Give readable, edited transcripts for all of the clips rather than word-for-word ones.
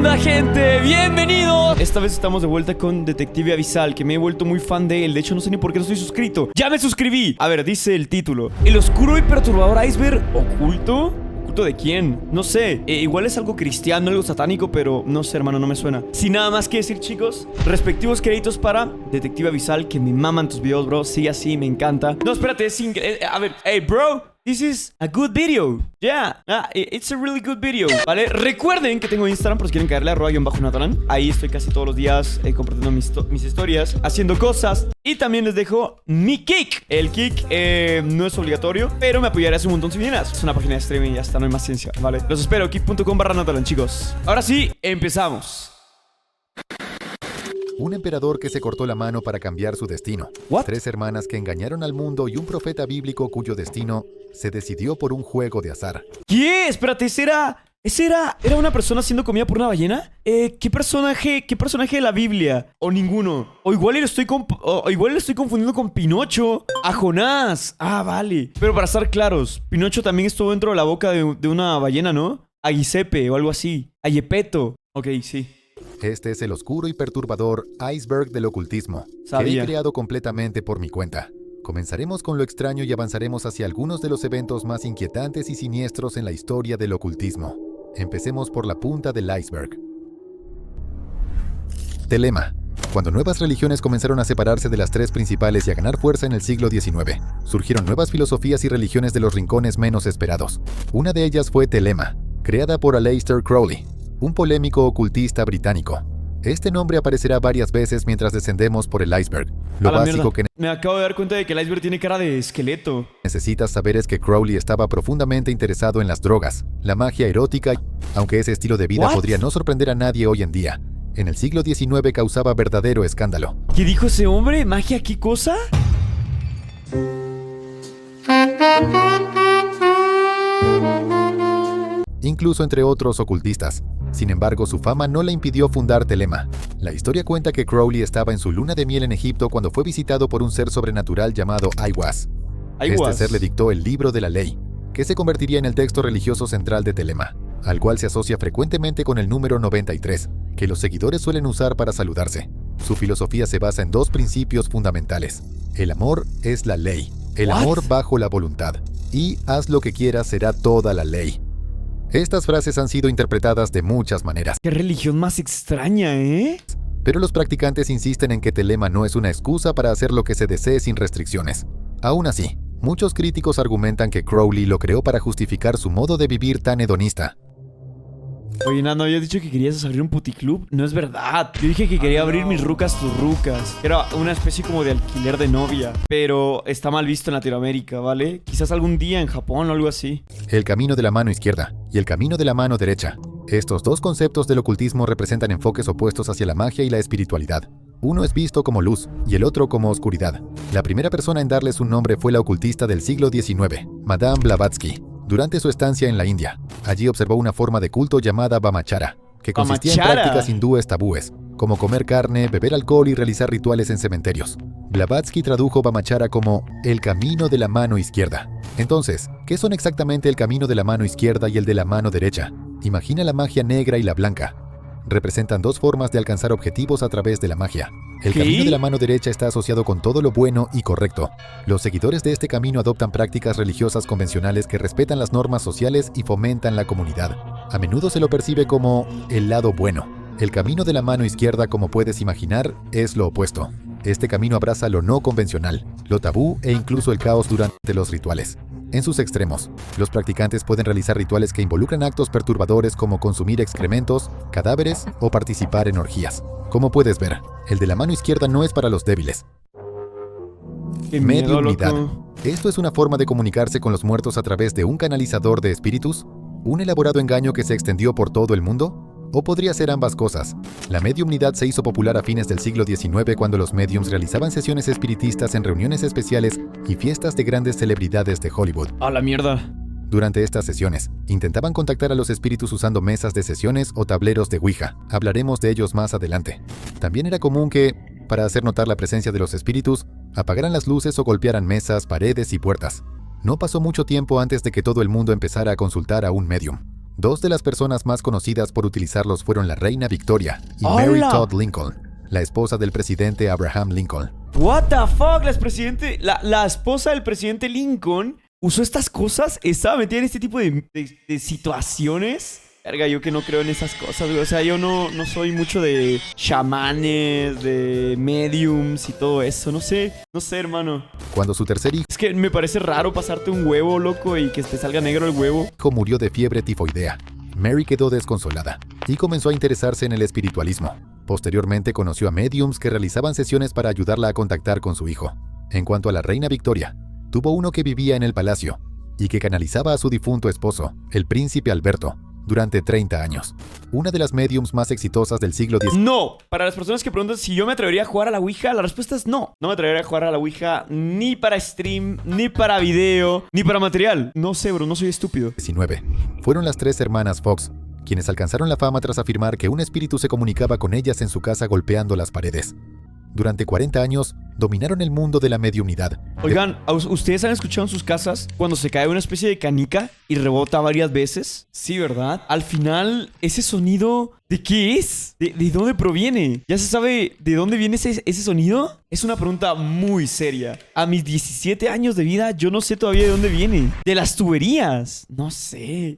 onda, gente? ¡Bienvenidos! Esta vez estamos de vuelta con Detective Abyssal, que me he vuelto muy fan de él. De hecho, no sé ni por qué no estoy suscrito. ¡Ya me suscribí! A ver, dice el título: el oscuro y perturbador iceberg oculto. ¿Oculto de quién? No sé. Igual es algo cristiano, algo satánico, pero no sé, hermano, no me suena. Sin nada más que decir, chicos, respectivos créditos para Detective Abyssal, que me maman tus videos, bro. Sí, así, me encanta. No, espérate, es a ver, hey, bro. This is a good video. Yeah, it's a really good video. Vale, recuerden que tengo Instagram por si quieren caerle a @Natalan. Ahí estoy casi todos los días compartiendo mis historias, haciendo cosas. Y también les dejo mi Kick. El Kick no es obligatorio, pero me apoyarás un montón si vienes. Es una página de streaming y ya está, no hay más ciencia, ¿vale? Los espero, kick.com/Natalan, chicos. Ahora sí, empezamos. Un emperador que se cortó la mano para cambiar su destino. ¿What? 3 hermanas que engañaron al mundo y un profeta bíblico cuyo destino se decidió por un juego de azar. ¿Qué? Espérate, ¿Era una persona siendo comida por una ballena? ¿Qué personaje de la Biblia? ¿O ninguno? O igual lo estoy confundiendo con Pinocho. A Jonás. Ah, vale. Pero para estar claros, Pinocho también estuvo dentro de la boca de una ballena, ¿no? A Giuseppe o algo así. A Gepetto. Ok, sí. Este es el oscuro y perturbador iceberg del ocultismo, Sabía. que he creado completamente por mi cuenta. Comenzaremos con lo extraño y avanzaremos hacia algunos de los eventos más inquietantes y siniestros en la historia del ocultismo. Empecemos por la punta del iceberg. Telema. Cuando nuevas religiones comenzaron a separarse de las 3 principales y a ganar fuerza en el siglo XIX, surgieron nuevas filosofías y religiones de los rincones menos esperados. Una de ellas fue Telema, creada por Aleister Crowley, un polémico ocultista británico. Este nombre aparecerá varias veces mientras descendemos por el iceberg. Lo básico que me acabo de dar cuenta de que el iceberg tiene cara de esqueleto. necesitas saber es que Crowley estaba profundamente interesado en las drogas, la magia erótica, aunque ese estilo de vida podría no sorprender a nadie hoy en día. En el siglo XIX causaba verdadero escándalo. ¿Qué dijo ese hombre? ¿Magia qué cosa? Incluso entre otros ocultistas. Sin embargo, su fama no le impidió fundar Telema. La historia cuenta que Crowley estaba en su luna de miel en Egipto cuando fue visitado por un ser sobrenatural llamado Aiwass. Este ser le dictó el libro de la ley, que se convertiría en el texto religioso central de Telema, al cual se asocia frecuentemente con el número 93, que los seguidores suelen usar para saludarse. Su filosofía se basa en 2 principios fundamentales. El amor es la ley, el amor bajo la voluntad, y haz lo que quieras será toda la ley. Estas frases han sido interpretadas de muchas maneras. ¡Qué religión más extraña, eh! Pero los practicantes insisten en que Telema no es una excusa para hacer lo que se desee sin restricciones. Aún así, muchos críticos argumentan que Crowley lo creó para justificar su modo de vivir tan hedonista. Oye, ¿no habías dicho que querías abrir un puticlub? No es verdad. Yo dije que quería abrir mis rucas tus rucas. Era una especie como de alquiler de novia. Pero está mal visto en Latinoamérica, ¿vale? Quizás algún día en Japón o algo así. El camino de la mano izquierda y el camino de la mano derecha. Estos 2 conceptos del ocultismo representan enfoques opuestos hacia la magia y la espiritualidad. Uno es visto como luz y el otro como oscuridad. La primera persona en darles un nombre fue la ocultista del siglo XIX, Madame Blavatsky. Durante su estancia en la India, allí observó una forma de culto llamada Vamachara, que consistía en prácticas hindúes tabúes, como comer carne, beber alcohol y realizar rituales en cementerios. Blavatsky tradujo Vamachara como el camino de la mano izquierda. Entonces, ¿qué son exactamente el camino de la mano izquierda y el de la mano derecha? Imagina la magia negra y la blanca. Representan 2 formas de alcanzar objetivos a través de la magia. El camino de la mano derecha está asociado con todo lo bueno y correcto. Los seguidores de este camino adoptan prácticas religiosas convencionales que respetan las normas sociales y fomentan la comunidad. A menudo se lo percibe como el lado bueno. El camino de la mano izquierda, como puedes imaginar, es lo opuesto. Este camino abraza lo no convencional, lo tabú e incluso el caos durante los rituales. En sus extremos, los practicantes pueden realizar rituales que involucran actos perturbadores como consumir excrementos, cadáveres o participar en orgías. Como puedes ver, el de la mano izquierda no es para los débiles. Mediumnidad. Esto es una forma de comunicarse con los muertos a través de un canalizador de espíritus, un elaborado engaño que se extendió por todo el mundo, o podría ser ambas cosas. La mediumnidad se hizo popular a fines del siglo XIX cuando los mediums realizaban sesiones espiritistas en reuniones especiales y fiestas de grandes celebridades de Hollywood. ¡A la mierda! Durante estas sesiones, intentaban contactar a los espíritus usando mesas de sesiones o tableros de Ouija. Hablaremos de ellos más adelante. También era común que, para hacer notar la presencia de los espíritus, apagaran las luces o golpearan mesas, paredes y puertas. No pasó mucho tiempo antes de que todo el mundo empezara a consultar a un medium. Dos de las personas más conocidas por utilizarlos fueron la reina Victoria y Mary ¡Hola! Todd Lincoln, la esposa del presidente Abraham Lincoln. What the fuck, la esposa del presidente Lincoln usó estas cosas, estaba metida en este tipo de situaciones. Verga, yo que no creo en esas cosas, güey. O sea, yo no soy mucho de chamanes, de mediums y todo eso. No sé, hermano. Cuando su tercer Es que me parece raro pasarte un huevo, loco, y que te salga negro el huevo. hijo murió de fiebre tifoidea, Mary quedó desconsolada y comenzó a interesarse en el espiritualismo. Posteriormente conoció a mediums que realizaban sesiones para ayudarla a contactar con su hijo. En cuanto a la reina Victoria, tuvo uno que vivía en el palacio y que canalizaba a su difunto esposo, el príncipe Alberto, durante 30 años. Una de las mediums más exitosas del siglo XIX. No. Para las personas que preguntan si yo me atrevería a jugar a la Ouija, la respuesta es no. No me atrevería a jugar a la Ouija ni para stream, ni para video, ni para material. No sé, bro, no soy estúpido. Fueron las tres hermanas Fox, quienes alcanzaron la fama tras afirmar que un espíritu se comunicaba con ellas en su casa golpeando las paredes. Durante 40 años, dominaron el mundo de la mediumnidad. Oigan, ¿ustedes han escuchado en sus casas cuando se cae una especie de canica y rebota varias veces? Sí, ¿verdad? Al final, ese sonido, ¿de qué es? ¿De dónde proviene? ¿Ya se sabe de dónde viene ese sonido? Es una pregunta muy seria. A mis 17 años de vida, yo no sé todavía de dónde viene. ¿De las tuberías? No sé.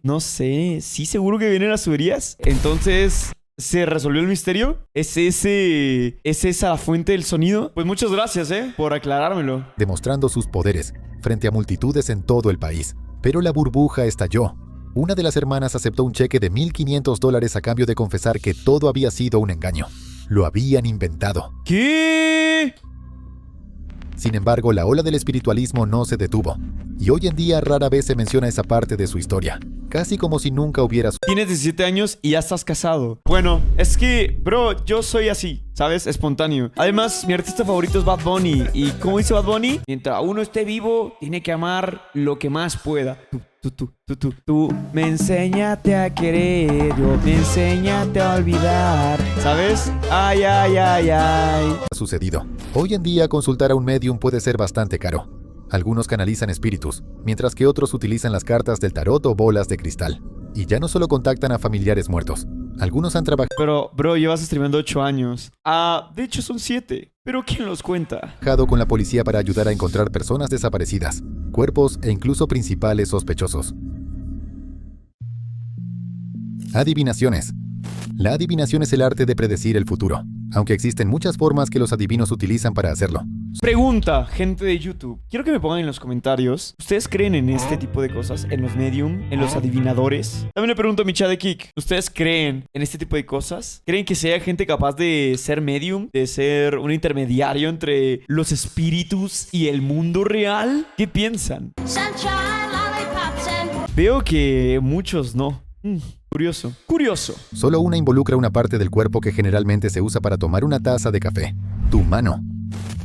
¿Sí seguro que vienen las tuberías? Entonces, ¿se resolvió el misterio? ¿Es esa la fuente del sonido? Pues muchas gracias, por aclarármelo. Demostrando sus poderes frente a multitudes en todo el país. Pero la burbuja estalló. Una de las hermanas aceptó un cheque de $1,500 a cambio de confesar que todo había sido un engaño. Lo habían inventado. ¿Qué? Sin embargo, la ola del espiritualismo no se detuvo. Y hoy en día rara vez se menciona esa parte de su historia. Casi como si nunca hubiera... Tienes 17 años y ya estás casado. Bueno, es que, bro, yo soy así, ¿sabes? Espontáneo. Además, mi artista favorito es Bad Bunny. ¿Y cómo dice Bad Bunny? Mientras uno esté vivo, tiene que amar lo que más pueda. Tú me enséñate a querer, yo me enséñate a olvidar. ¿Sabes? Ay. Ha sucedido. Hoy en día consultar a un medium puede ser bastante caro. Algunos canalizan espíritus, mientras que otros utilizan las cartas del tarot o bolas de cristal. Y ya no solo contactan a familiares muertos. Algunos han trabajado Pero, bro, llevas streameando 8 años. De hecho son 7. ¿Pero quién los cuenta? con la policía para ayudar a encontrar personas desaparecidas, cuerpos e incluso principales sospechosos. Adivinaciones. La adivinación es el arte de predecir el futuro, aunque existen muchas formas que los adivinos utilizan para hacerlo. Pregunta, gente de YouTube. Quiero que me pongan en los comentarios. ¿Ustedes creen en este tipo de cosas? ¿En los medium? ¿En los adivinadores? También le pregunto a mi chat de Kik. ¿Ustedes creen en este tipo de cosas? ¿Creen que sea gente capaz de ser medium? ¿De ser un intermediario entre los espíritus y el mundo real? ¿Qué piensan? Veo que muchos no. Curioso. Solo una involucra una parte del cuerpo que generalmente se usa para tomar una taza de café: tu mano.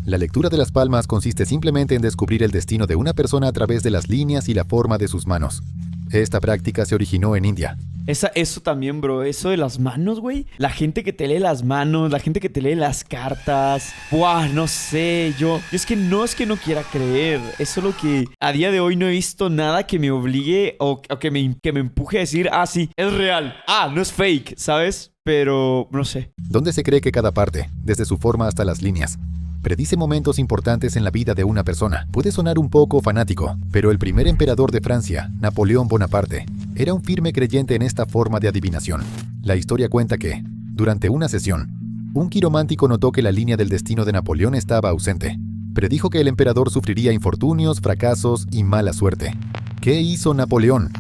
La lectura de las palmas consiste simplemente en descubrir el destino de una persona a través de las líneas y la forma de sus manos. Esta práctica se originó en India. Eso también, bro. Eso de las manos, güey. La gente que te lee las manos, la gente que te lee las cartas. Buah, no sé. Yo es que no quiera creer. Es solo que a día de hoy no he visto nada que me obligue o que me empuje a decir, sí, es real. No es fake, ¿sabes? Pero no sé. ¿Dónde se cree que cada parte, desde su forma hasta las líneas, predice momentos importantes en la vida de una persona? Puede sonar un poco fanático, pero el primer emperador de Francia, Napoleón Bonaparte, era un firme creyente en esta forma de adivinación. La historia cuenta que, durante una sesión, un quiromántico notó que la línea del destino de Napoleón estaba ausente. Predijo que el emperador sufriría infortunios, fracasos y mala suerte. ¿Qué hizo Napoleón?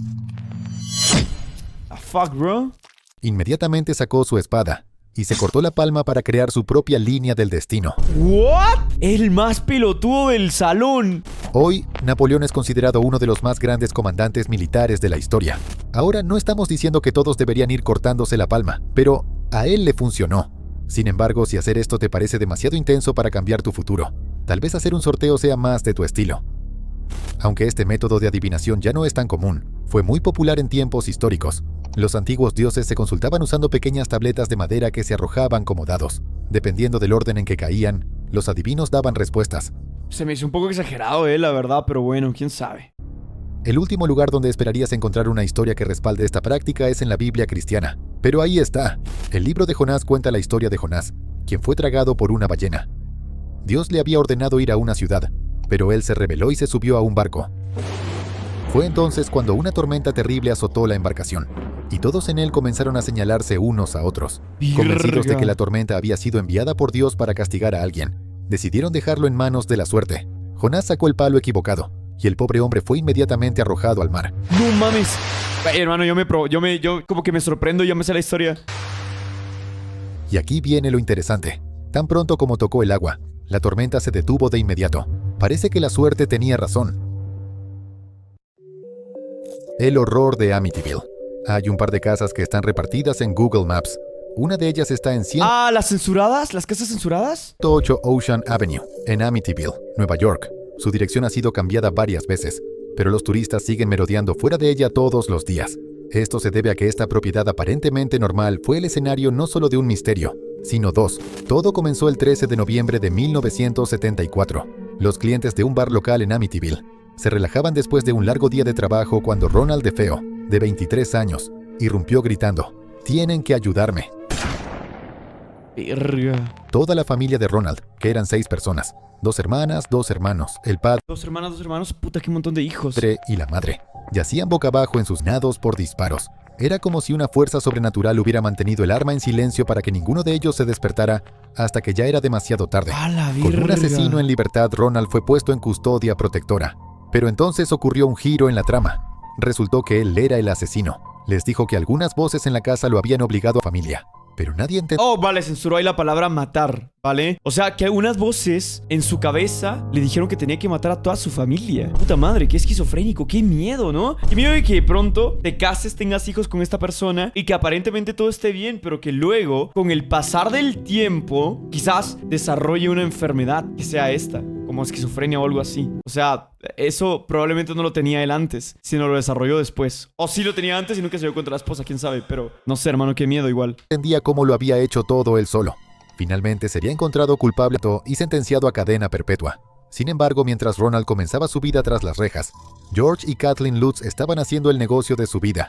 Fuck, bro. Inmediatamente sacó su espada y se cortó la palma para crear su propia línea del destino. ¿What? El más pelotudo del salón. Hoy, Napoleón es considerado uno de los más grandes comandantes militares de la historia. Ahora, no estamos diciendo que todos deberían ir cortándose la palma, pero a él le funcionó. Sin embargo, si hacer esto te parece demasiado intenso para cambiar tu futuro, tal vez hacer un sorteo sea más de tu estilo. Aunque este método de adivinación ya no es tan común, fue muy popular en tiempos históricos. Los antiguos dioses se consultaban usando pequeñas tabletas de madera que se arrojaban como dados. Dependiendo del orden en que caían, los adivinos daban respuestas. Se me hizo un poco exagerado, la verdad, pero bueno, quién sabe. El último lugar donde esperarías encontrar una historia que respalde esta práctica es en la Biblia cristiana. Pero ahí está. El libro de Jonás cuenta la historia de Jonás, quien fue tragado por una ballena. Dios le había ordenado ir a una ciudad, pero él se rebeló y se subió a un barco. Fue entonces cuando una tormenta terrible azotó la embarcación, y todos en él comenzaron a señalarse unos a otros. Convencidos de que la tormenta había sido enviada por Dios para castigar a alguien, decidieron dejarlo en manos de la suerte. Jonás sacó el palo equivocado, y el pobre hombre fue inmediatamente arrojado al mar. No mames. Ay, hermano, yo como que me sorprendo y ya me sé la historia. Y aquí viene lo interesante. Tan pronto como tocó el agua, la tormenta se detuvo de inmediato. Parece que la suerte tenía razón. El horror de Amityville. Hay un par de casas que están repartidas en Google Maps. Una de ellas está en Ah, ¿las censuradas? ¿Las casas censuradas? 108 Ocean Avenue, en Amityville, Nueva York. Su dirección ha sido cambiada varias veces, pero los turistas siguen merodeando fuera de ella todos los días. Esto se debe a que esta propiedad aparentemente normal fue el escenario no solo de un misterio, sino dos. Todo comenzó el 13 de noviembre de 1974. Los clientes de un bar local en Amityville se relajaban después de un largo día de trabajo cuando Ronald DeFeo, de 23 años, irrumpió gritando: «¡Tienen que ayudarme!». Verga. Toda la familia de Ronald, que eran 6 personas, 2 hermanas, 2 hermanos, el padre, 2 hermanos, puta, qué montón de hijos. y la madre, yacían boca abajo en sus nados por disparos. Era como si una fuerza sobrenatural hubiera mantenido el arma en silencio para que ninguno de ellos se despertara hasta que ya era demasiado tarde. ¡A la Con un verga! asesino en libertad, Ronald fue puesto en custodia protectora. Pero entonces ocurrió un giro en la trama. Resultó que él era el asesino. Les dijo que algunas voces en la casa lo habían obligado a familia. Pero nadie entendió. Oh, vale, censuró ahí la palabra matar, ¿vale? O sea, que algunas voces en su cabeza le dijeron que tenía que matar a toda su familia. Puta madre, qué esquizofrénico, qué miedo, ¿no? Qué miedo de que de pronto te cases, tengas hijos con esta persona y que aparentemente todo esté bien, pero que luego, con el pasar del tiempo, quizás desarrolle una enfermedad que sea esta, como esquizofrenia o algo así. O sea, eso probablemente no lo tenía él antes, sino lo desarrolló después. O sí lo tenía antes y nunca se dio contra la esposa, quién sabe, pero no sé, hermano, qué miedo igual. Cómo lo había hecho todo él solo. Finalmente sería encontrado culpable y sentenciado a cadena perpetua. Sin embargo, mientras Ronald comenzaba su vida tras las rejas, George y Kathleen Lutz estaban haciendo el negocio de su vida.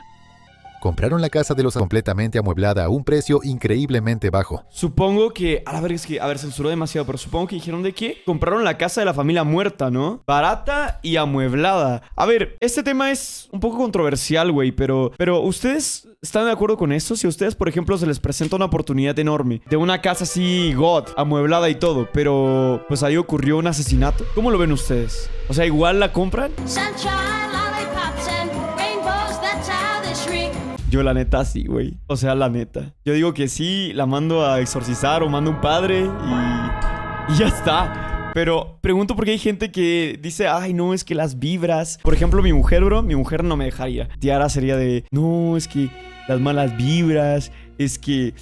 Compraron la casa de los completamente amueblada a un precio increíblemente bajo. Supongo que... A la verga, es que... A ver, censuró demasiado, pero supongo que dijeron de que compraron la casa de la familia muerta, ¿no? Barata y amueblada. A ver, este tema es un poco controversial, güey, pero ¿ustedes están de acuerdo con esto? Si a ustedes, por ejemplo, se les presenta una oportunidad enorme de una casa así, God, amueblada y todo, pero pues ahí ocurrió un asesinato, ¿cómo lo ven ustedes? O sea, ¿igual la compran? Sunshine, lollipops, and rainbows, that's how they shriek. Yo la neta sí, güey. O sea, la neta. Yo digo que sí, la mando a exorcizar o mando un padre y ya está. Pero pregunto por qué hay gente que dice, ay, no, es que las vibras. Por ejemplo, mi mujer, bro, mi mujer no me dejaría. Tiara sería de, no, es que las malas vibras, es que,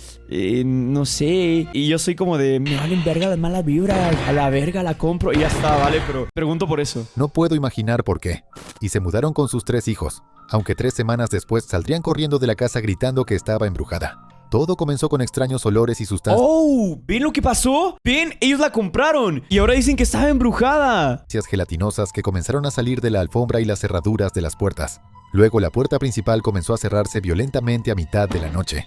no sé. Y yo soy como de, me valen verga las malas vibras, a la verga la compro y ya está, ¿vale? Pero pregunto por eso. No puedo imaginar por qué. Y se mudaron con sus 3 hijos, aunque 3 semanas después saldrían corriendo de la casa gritando que estaba embrujada. Todo comenzó con extraños olores y sustancias ¡Oh! ¿Ven lo que pasó? ¿Ven? Ellos la compraron y ahora dicen que estaba embrujada. gelatinosas que comenzaron a salir de la alfombra y las cerraduras de las puertas. Luego la puerta principal comenzó a cerrarse violentamente a mitad de la noche.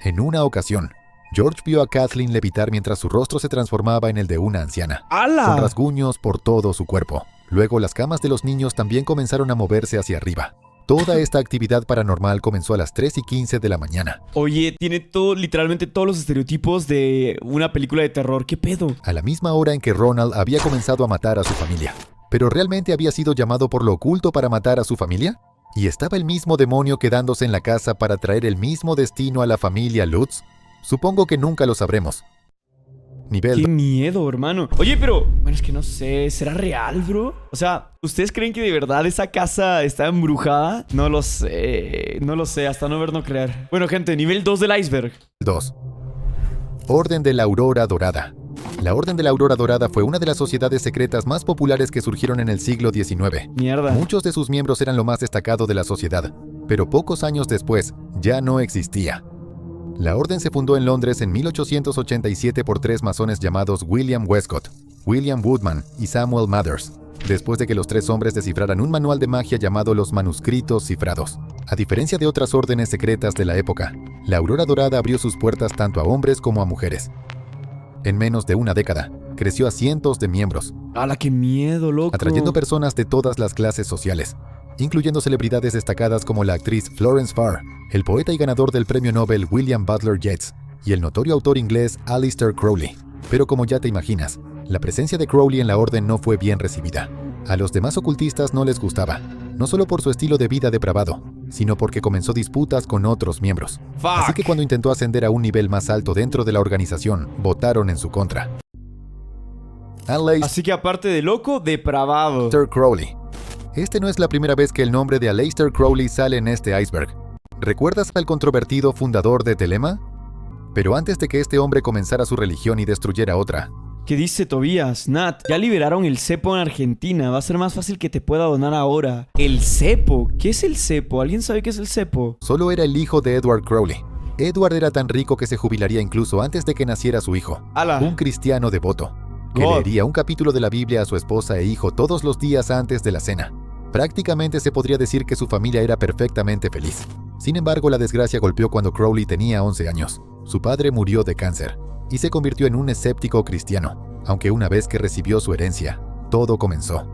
En una ocasión, George vio a Kathleen levitar mientras su rostro se transformaba en el de una anciana, ¡Hala! con rasguños por todo su cuerpo. Luego las camas de los niños también comenzaron a moverse hacia arriba. Toda esta actividad paranormal comenzó a las 3:15 de la mañana. Oye, tiene todo, literalmente todos los estereotipos de una película de terror. ¿Qué pedo? A la misma hora en que Ronald había comenzado a matar a su familia. ¿Pero realmente había sido llamado por lo oculto para matar a su familia? ¿Y estaba el mismo demonio quedándose en la casa para traer el mismo destino a la familia Lutz? Supongo que nunca lo sabremos. Nivel Qué miedo, hermano. Oye, pero, bueno, es que no sé, ¿será real, bro? O sea, ¿ustedes creen que de verdad esa casa está embrujada? No lo sé, hasta no ver, no creer. Bueno, gente, nivel 2 del iceberg. 2. Orden de la Aurora Dorada. La Orden de la Aurora Dorada fue una de las sociedades secretas más populares que surgieron en el siglo XIX. Mierda. Muchos de sus miembros eran lo más destacado de la sociedad, pero pocos años después ya no existía. La orden se fundó en Londres en 1887 por 3 masones llamados William Westcott, William Woodman y Samuel Mathers. después de que los 3 hombres descifraran un manual de magia llamado los manuscritos cifrados. A diferencia de otras órdenes secretas de la época, la Aurora Dorada abrió sus puertas tanto a hombres como a mujeres. En menos de una década, creció a cientos de miembros, ¡Hala, qué miedo, loco! atrayendo personas de todas las clases sociales, incluyendo celebridades destacadas como la actriz Florence Farr, el poeta y ganador del premio Nobel William Butler Yeats y el notorio autor inglés Aleister Crowley. Pero como ya te imaginas, la presencia de Crowley en la orden no fue bien recibida. A los demás ocultistas no les gustaba, no solo por su estilo de vida depravado, sino porque comenzó disputas con otros miembros. ¡Fuck! Así que cuando intentó ascender a un nivel más alto dentro de la organización, votaron en su contra. Aleister Así que aparte de loco, depravado. Crowley. Este no es la primera vez que el nombre de Aleister Crowley sale en este iceberg. ¿Recuerdas al controvertido fundador de Telema? Pero antes de que este hombre comenzara su religión y destruyera otra, ¿Qué dice Tobías? Nat, ya liberaron el cepo en Argentina. Va a ser más fácil que te pueda donar ahora. ¿El cepo? ¿Qué es el cepo? ¿Alguien sabe qué es el cepo? solo era el hijo de Edward Crowley. Edward era tan rico que se jubilaría incluso antes de que naciera su hijo, ¡Hala! un cristiano devoto, que God. leería un capítulo de la Biblia a su esposa e hijo todos los días antes de la cena. Prácticamente se podría decir que su familia era perfectamente feliz. Sin embargo, la desgracia golpeó cuando Crowley tenía 11 años. Su padre murió de cáncer y se convirtió en un escéptico cristiano, aunque una vez que recibió su herencia, todo comenzó.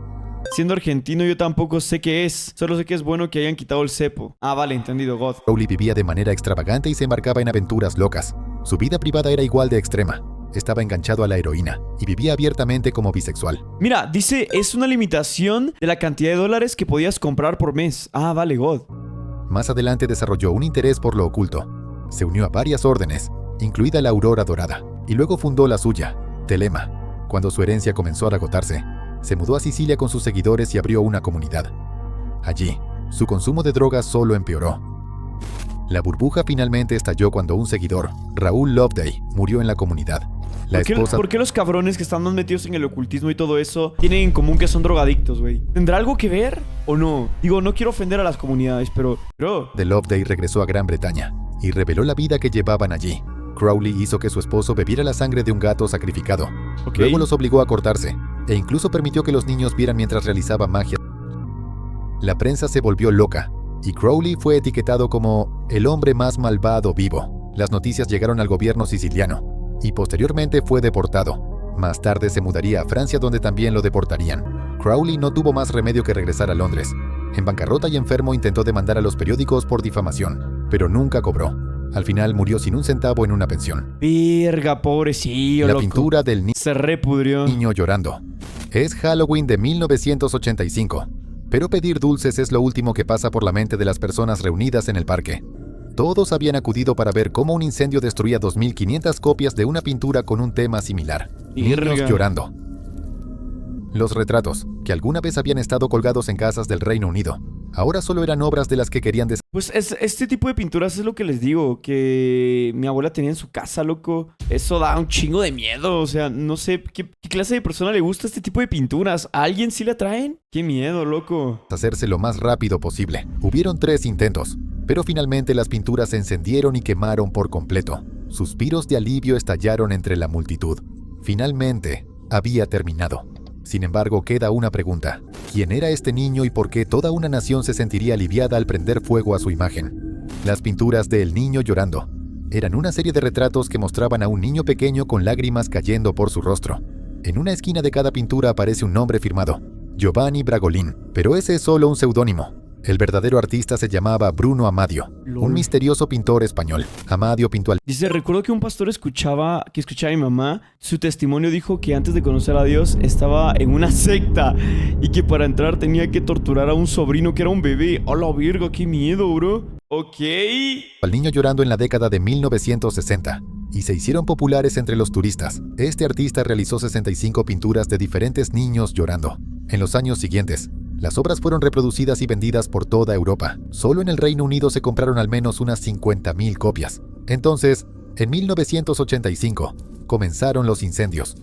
Siendo argentino yo tampoco sé qué es. Solo sé que es bueno que hayan quitado el cepo. Ah, vale, entendido, God. Crowley vivía de manera extravagante y se embarcaba en aventuras locas. Su vida privada era igual de extrema. Estaba enganchado a la heroína y vivía abiertamente como bisexual. Mira, dice, es una limitación de la cantidad de dólares que podías comprar por mes. Ah, vale, God. Más adelante desarrolló un interés por lo oculto. Se unió a varias órdenes, incluida la Aurora Dorada, y luego fundó la suya, Telema. Cuando su herencia comenzó a agotarse, se mudó a Sicilia con sus seguidores y abrió una comunidad. Allí, su consumo de drogas solo empeoró. La burbuja finalmente estalló cuando un seguidor, Raúl Loveday, murió en la comunidad. La esposa... ¿Por qué los cabrones que están más metidos en el ocultismo y todo eso tienen en común que son drogadictos, güey? ¿Tendrá algo que ver o no? Digo, no quiero ofender a las comunidades, pero... de Loveday regresó a Gran Bretaña y reveló la vida que llevaban allí. Crowley hizo que su esposo bebiera la sangre de un gato sacrificado. Ok. Luego los obligó a cortarse e incluso permitió que los niños vieran mientras realizaba magia. La prensa se volvió loca y Crowley fue etiquetado como el hombre más malvado vivo. Las noticias llegaron al gobierno siciliano y posteriormente fue deportado. Más tarde se mudaría a Francia, donde también lo deportarían. Crowley no tuvo más remedio que regresar a Londres. En bancarrota y enfermo intentó demandar a los periódicos por difamación, pero nunca cobró. Al final murió sin un centavo en una pensión. Verga, pobrecillo, La loco. pintura del Se repudrió. niño llorando. Es Halloween de 1985, pero pedir dulces es lo último que pasa por la mente de las personas reunidas en el parque. Todos habían acudido para ver cómo un incendio destruía 2.500 copias de una pintura con un tema similar. Verga. Niños llorando. Los retratos, que alguna vez habían estado colgados en casas del Reino Unido, ahora solo eran obras de las que querían Pues este tipo de pinturas es lo que les digo, que mi abuela tenía en su casa, loco. Eso da un chingo de miedo, o sea, no sé qué clase de persona le gusta este tipo de pinturas. ¿A alguien sí le atraen? ¡Qué miedo, loco! hacerse lo más rápido posible. Hubieron 3 intentos, pero finalmente las pinturas se encendieron y quemaron por completo. Suspiros de alivio estallaron entre la multitud. Finalmente, había terminado. Sin embargo, queda una pregunta. ¿Quién era este niño y por qué toda una nación se sentiría aliviada al prender fuego a su imagen? Las pinturas de El Niño Llorando eran una serie de retratos que mostraban a un niño pequeño con lágrimas cayendo por su rostro. En una esquina de cada pintura aparece un nombre firmado, Giovanni Bragolin, pero ese es solo un seudónimo. El verdadero artista se llamaba Bruno Amadio, Lol. un misterioso pintor español. Amadio pintó al Dice, recuerdo que un pastor escuchaba a mi mamá. Su testimonio dijo que antes de conocer a Dios estaba en una secta y que para entrar tenía que torturar a un sobrino que era un bebé. ¡A la verga! ¡Qué miedo, bro! Ok. Niño Llorando en la década de 1960 y se hicieron populares entre los turistas. Este artista realizó 65 pinturas de diferentes niños llorando. En los años siguientes, las obras fueron reproducidas y vendidas por toda Europa. Solo en el Reino Unido se compraron al menos unas 50.000 copias. Entonces, en 1985, comenzaron los incendios.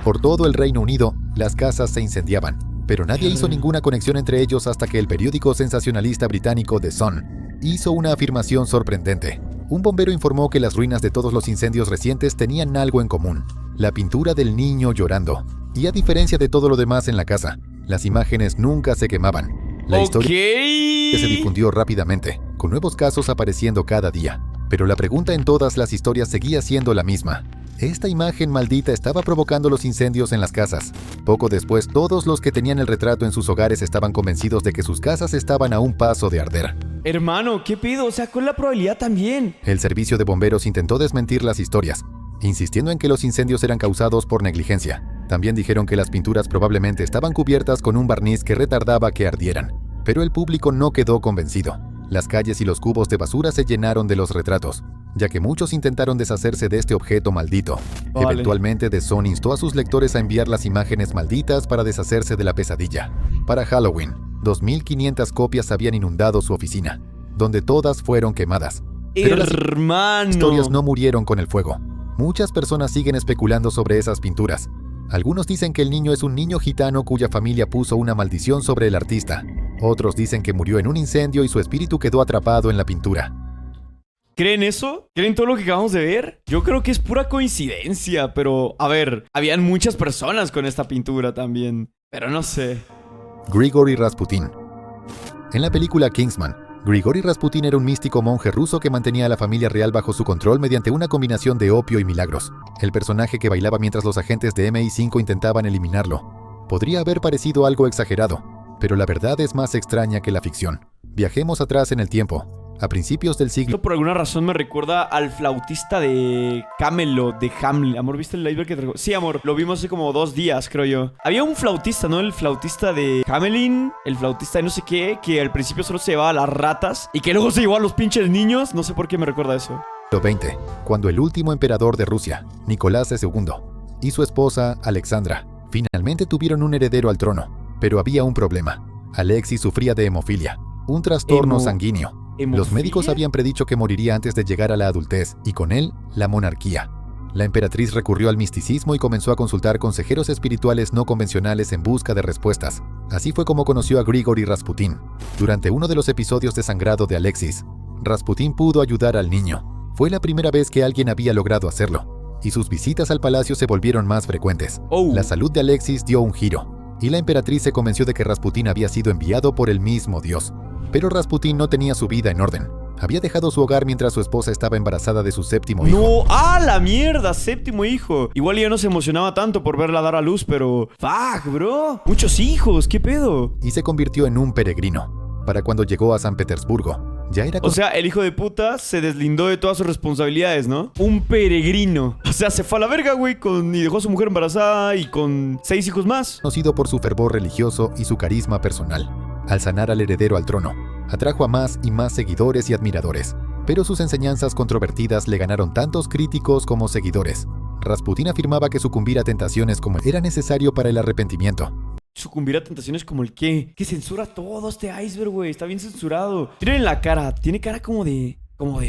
Por todo el Reino Unido, las casas se incendiaban, pero nadie hizo ninguna conexión entre ellos hasta que el periódico sensacionalista británico The Sun hizo una afirmación sorprendente. Un bombero informó que las ruinas de todos los incendios recientes tenían algo en común: la pintura del niño llorando. Y a diferencia de todo lo demás en la casa, las imágenes nunca se quemaban. La historia se difundió rápidamente, con nuevos casos apareciendo cada día. Pero la pregunta en todas las historias seguía siendo la misma. Esta imagen maldita estaba provocando los incendios en las casas. Poco después, todos los que tenían el retrato en sus hogares estaban convencidos de que sus casas estaban a un paso de arder. Hermano, ¿qué pido? O sea, con la probabilidad también. El servicio de bomberos intentó desmentir las historias, insistiendo en que los incendios eran causados por negligencia. También dijeron que las pinturas probablemente estaban cubiertas con un barniz que retardaba que ardieran. Pero el público no quedó convencido. Las calles y los cubos de basura se llenaron de los retratos, ya que muchos intentaron deshacerse de este objeto maldito. Vale. Eventualmente, The Sun instó a sus lectores a enviar las imágenes malditas para deshacerse de la pesadilla. Para Halloween, 2.500 copias habían inundado su oficina, donde todas fueron quemadas. Pero las Hermano. historias no murieron con el fuego. Muchas personas siguen especulando sobre esas pinturas. Algunos dicen que el niño es un niño gitano cuya familia puso una maldición sobre el artista. Otros dicen que murió en un incendio y su espíritu quedó atrapado en la pintura. ¿Creen eso? ¿Creen todo lo que acabamos de ver? Yo creo que es pura coincidencia, pero... A ver, habían muchas personas con esta pintura también. Pero no sé. Grigory Rasputin. En la película Kingsman, Grigory Rasputin era un místico monje ruso que mantenía a la familia real bajo su control mediante una combinación de opio y milagros. El personaje que bailaba mientras los agentes de MI5 intentaban eliminarlo. Podría haber parecido algo exagerado, pero la verdad es más extraña que la ficción. Viajemos atrás en el tiempo. A principios del siglo... Esto por alguna razón me recuerda al flautista de Camelot, de Hamlet. Amor, ¿viste el iceberg que trajo? Sí, amor, lo vimos hace como 2 días, creo yo. Había un flautista, ¿no? El flautista de Hamelin, el flautista de no sé qué, que al principio solo se llevaba a las ratas y que luego se llevó a los pinches niños. No sé por qué me recuerda eso. XX, cuando el último emperador de Rusia, Nicolás II, y su esposa, Alexandra, finalmente tuvieron un heredero al trono. Pero había un problema. Alexis sufría de hemofilia, un trastorno sanguíneo. Los médicos habían predicho que moriría antes de llegar a la adultez, y con él, la monarquía. La emperatriz recurrió al misticismo y comenzó a consultar consejeros espirituales no convencionales en busca de respuestas. Así fue como conoció a Grigory Rasputin. Durante uno de los episodios de sangrado de Alexis, Rasputin pudo ayudar al niño. Fue la primera vez que alguien había logrado hacerlo, y sus visitas al palacio se volvieron más frecuentes. La salud de Alexis dio un giro, y la emperatriz se convenció de que Rasputin había sido enviado por el mismo Dios. Pero Rasputin no tenía su vida en orden. Había dejado su hogar mientras su esposa estaba embarazada de su 7º hijo. ¡No! ¡Ah, la mierda! 7º hijo. Igual ya no se emocionaba tanto por verla dar a luz, pero... ¡Fuck, bro! ¡Muchos hijos! ¿Qué pedo? Y se convirtió en un peregrino. Para cuando llegó a San Petersburgo, ya era... O sea, el hijo de puta se deslindó de todas sus responsabilidades, ¿no? Un peregrino. O sea, se fue a la verga, güey, y dejó a su mujer embarazada y con 6 hijos más. Conocido por su fervor religioso y su carisma personal. Al sanar al heredero al trono, atrajo a más y más seguidores y admiradores, pero sus enseñanzas controvertidas le ganaron tantos críticos como seguidores. Rasputin afirmaba que sucumbir a tentaciones como era necesario para el arrepentimiento. ¿Sucumbir a tentaciones como el qué? Que censura todo este iceberg, güey. Está bien censurado. Tiene en la cara. Tiene cara como de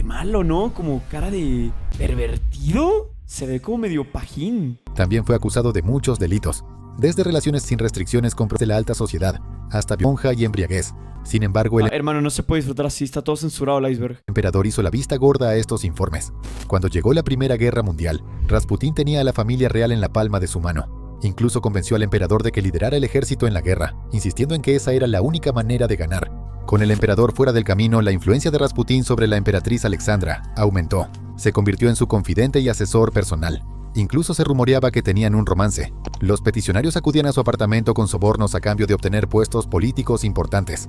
malo, ¿no? Como cara de pervertido. Se ve como medio pajín. También fue acusado de muchos delitos, desde relaciones sin restricciones con de la alta sociedad, hasta monja y embriaguez. Sin embargo, el hermano, no se puede disfrutar así, está todo censurado el iceberg. emperador hizo la vista gorda a estos informes. Cuando llegó la Primera Guerra Mundial, Rasputin tenía a la familia real en la palma de su mano. Incluso convenció al emperador de que liderara el ejército en la guerra, insistiendo en que esa era la única manera de ganar. Con el emperador fuera del camino, la influencia de Rasputin sobre la emperatriz Alexandra aumentó. Se convirtió en su confidente y asesor personal. Incluso se rumoreaba que tenían un romance. Los peticionarios acudían a su apartamento con sobornos a cambio de obtener puestos políticos importantes.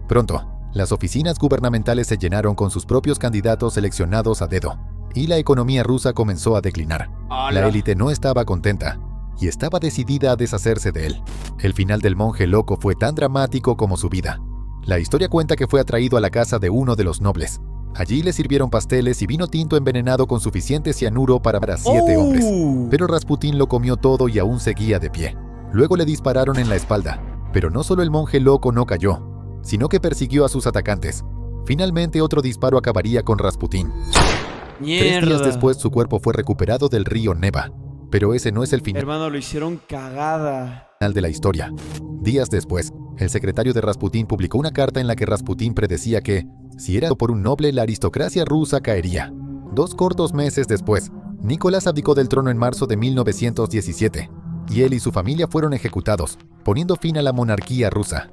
Pronto, las oficinas gubernamentales se llenaron con sus propios candidatos seleccionados a dedo, y la economía rusa comenzó a declinar. La élite no estaba contenta, y estaba decidida a deshacerse de él. El final del monje loco fue tan dramático como su vida. La historia cuenta que fue atraído a la casa de uno de los nobles. Allí le sirvieron pasteles y vino tinto envenenado con suficiente cianuro para 7 hombres. Pero Rasputin lo comió todo y aún seguía de pie. Luego le dispararon en la espalda. Pero no solo el monje loco no cayó, sino que persiguió a sus atacantes. Finalmente otro disparo acabaría con Rasputin. 3 días después su cuerpo fue recuperado del río Neva. Pero ese no es el final. Hermano, lo hicieron cagada. De la historia. Días después, El secretario de Rasputín publicó una carta en la que Rasputín predecía que, si era por un noble, la aristocracia rusa caería. 2 cortos meses después, Nicolás abdicó del trono en marzo de 1917, y él y su familia fueron ejecutados, poniendo fin a la monarquía rusa.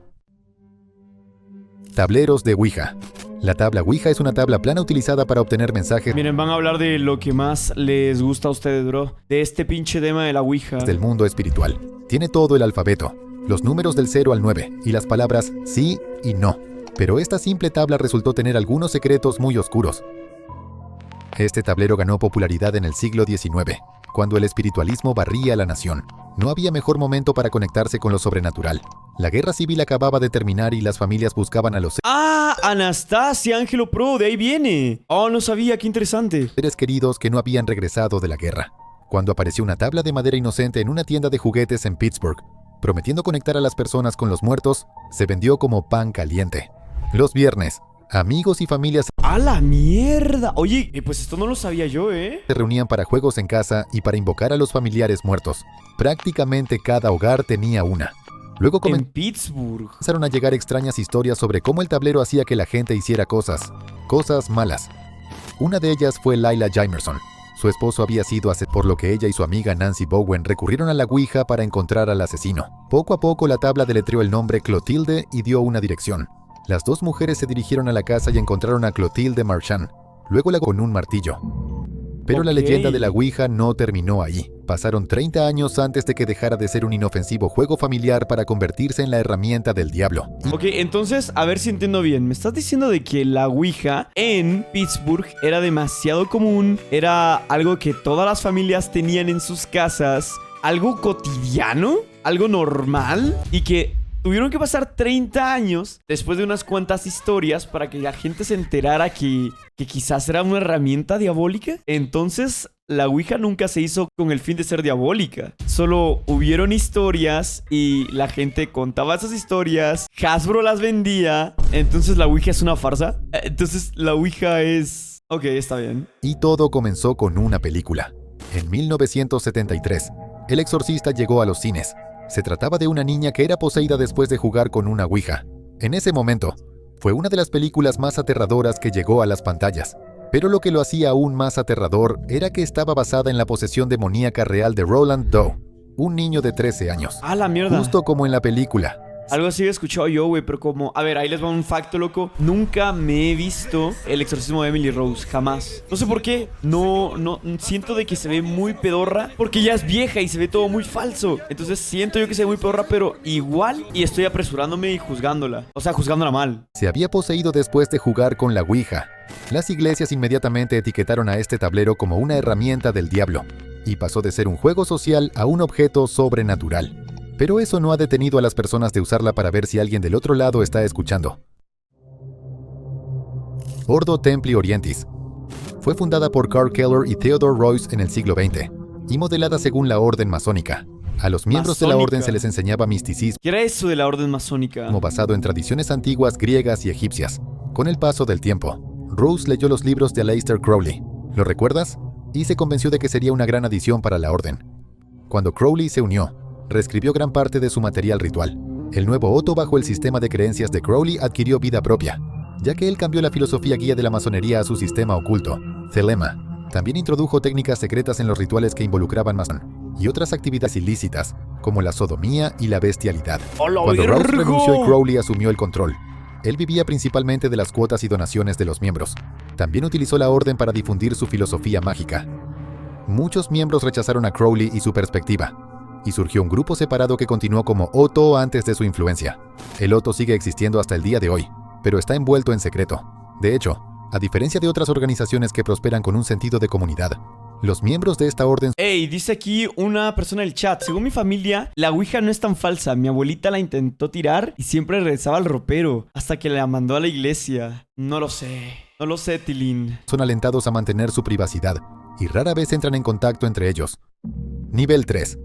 Tableros de Ouija. La tabla Ouija es una tabla plana utilizada para obtener mensajes Miren, van a hablar de lo que más les gusta a ustedes, bro. De este pinche tema de la Ouija. del mundo espiritual. Tiene todo el alfabeto, los números del 0 al 9 y las palabras sí y no. Pero esta simple tabla resultó tener algunos secretos muy oscuros. Este tablero ganó popularidad en el siglo XIX, cuando el espiritualismo barría a la nación. No había mejor momento para conectarse con lo sobrenatural. La guerra civil acababa de terminar y las familias buscaban a los ¡Ah! Anastasia, Ángelo Pro, de ahí viene. Oh, no sabía, qué interesante. seres queridos que no habían regresado de la guerra. Cuando apareció una tabla de madera inocente en una tienda de juguetes en Pittsburgh, prometiendo conectar a las personas con los muertos, se vendió como pan caliente. Los viernes, amigos y familias ¡A la mierda! Oye, pues esto no lo sabía yo, ¿eh? se reunían para juegos en casa y para invocar a los familiares muertos. Prácticamente cada hogar tenía una. Luego En Pittsburgh. comenzaron a llegar extrañas historias sobre cómo el tablero hacía que la gente hiciera cosas malas. Una de ellas fue Lila Jamerson. Su esposo había sido asesinado, por lo que ella y su amiga Nancy Bowen recurrieron a la Ouija para encontrar al asesino. Poco a poco la tabla deletreó el nombre Clotilde y dio una dirección. Las 2 mujeres se dirigieron a la casa y encontraron a Clotilde Marchand, luego la con un martillo. Pero la Ok. leyenda de la Ouija no terminó ahí. Pasaron 30 años antes de que dejara de ser un inofensivo juego familiar para convertirse en la herramienta del diablo. Ok, entonces, a ver si entiendo bien. Me estás diciendo de que la Ouija en Pittsburgh era demasiado común, era algo que todas las familias tenían en sus casas, algo cotidiano, algo normal, y que tuvieron que pasar 30 años después de unas cuantas historias para que la gente se enterara que quizás era una herramienta diabólica. Entonces, la Ouija nunca se hizo con el fin de ser diabólica. Solo hubieron historias y la gente contaba esas historias. Hasbro las vendía. Entonces, la Ouija es una farsa. Entonces, la Ouija es... Ok, está bien. Y todo comenzó con una película. En 1973, El Exorcista llegó a los cines. Se trataba de una niña que era poseída después de jugar con una Ouija. En ese momento, fue una de las películas más aterradoras que llegó a las pantallas. Pero lo que lo hacía aún más aterrador era que estaba basada en la posesión demoníaca real de Roland Doe, un niño de 13 años. Ah, la mierda. Justo como en la película. Algo así he escuchado yo, güey, pero como... A ver, ahí les va un facto, loco. Nunca me he visto El exorcismo de Emily Rose, jamás. No sé por qué. No, siento de que se ve muy pedorra, porque ya es vieja y se ve todo muy falso. Entonces siento yo que se ve muy pedorra, pero igual, y estoy apresurándome y juzgándola. O sea, juzgándola mal. Se había poseído después de jugar con la Ouija. Las iglesias inmediatamente etiquetaron a este tablero como una herramienta del diablo, y pasó de ser un juego social a un objeto sobrenatural. Pero eso no ha detenido a las personas de usarla para ver si alguien del otro lado está escuchando. Ordo Templi Orientis. Fue fundada por Carl Keller y Theodore Royce en el siglo XX, y modelada según la orden masónica. A los miembros de la Masónica. orden se les enseñaba misticismo ¿Qué era eso de la orden masónica? basado en tradiciones antiguas griegas y egipcias. Con el paso del tiempo, Rose leyó los libros de Aleister Crowley. ¿Lo recuerdas? Y se convenció de que sería una gran adición para la orden. Cuando Crowley se unió, reescribió gran parte de su material ritual. El nuevo Otto bajo el sistema de creencias de Crowley adquirió vida propia, ya que él cambió la filosofía guía de la masonería a su sistema oculto, Thelema. También introdujo técnicas secretas en los rituales que involucraban masón y otras actividades ilícitas, como la sodomía y la bestialidad. ¡Hola, Cuando Rose vergo! renunció y Crowley asumió el control, él vivía principalmente de las cuotas y donaciones de los miembros. También utilizó la orden para difundir su filosofía mágica. Muchos miembros rechazaron a Crowley y su perspectiva, y surgió un grupo separado que continuó como Otto antes de su influencia. El Otto sigue existiendo hasta el día de hoy, pero está envuelto en secreto. De hecho, a diferencia de otras organizaciones que prosperan con un sentido de comunidad, los miembros de esta orden Ey, dice aquí una persona en el chat. Según mi familia, la Ouija no es tan falsa. Mi abuelita la intentó tirar y siempre regresaba al ropero hasta que la mandó a la iglesia. No lo sé, Tilín. son alentados a mantener su privacidad y rara vez entran en contacto entre ellos. Nivel 3.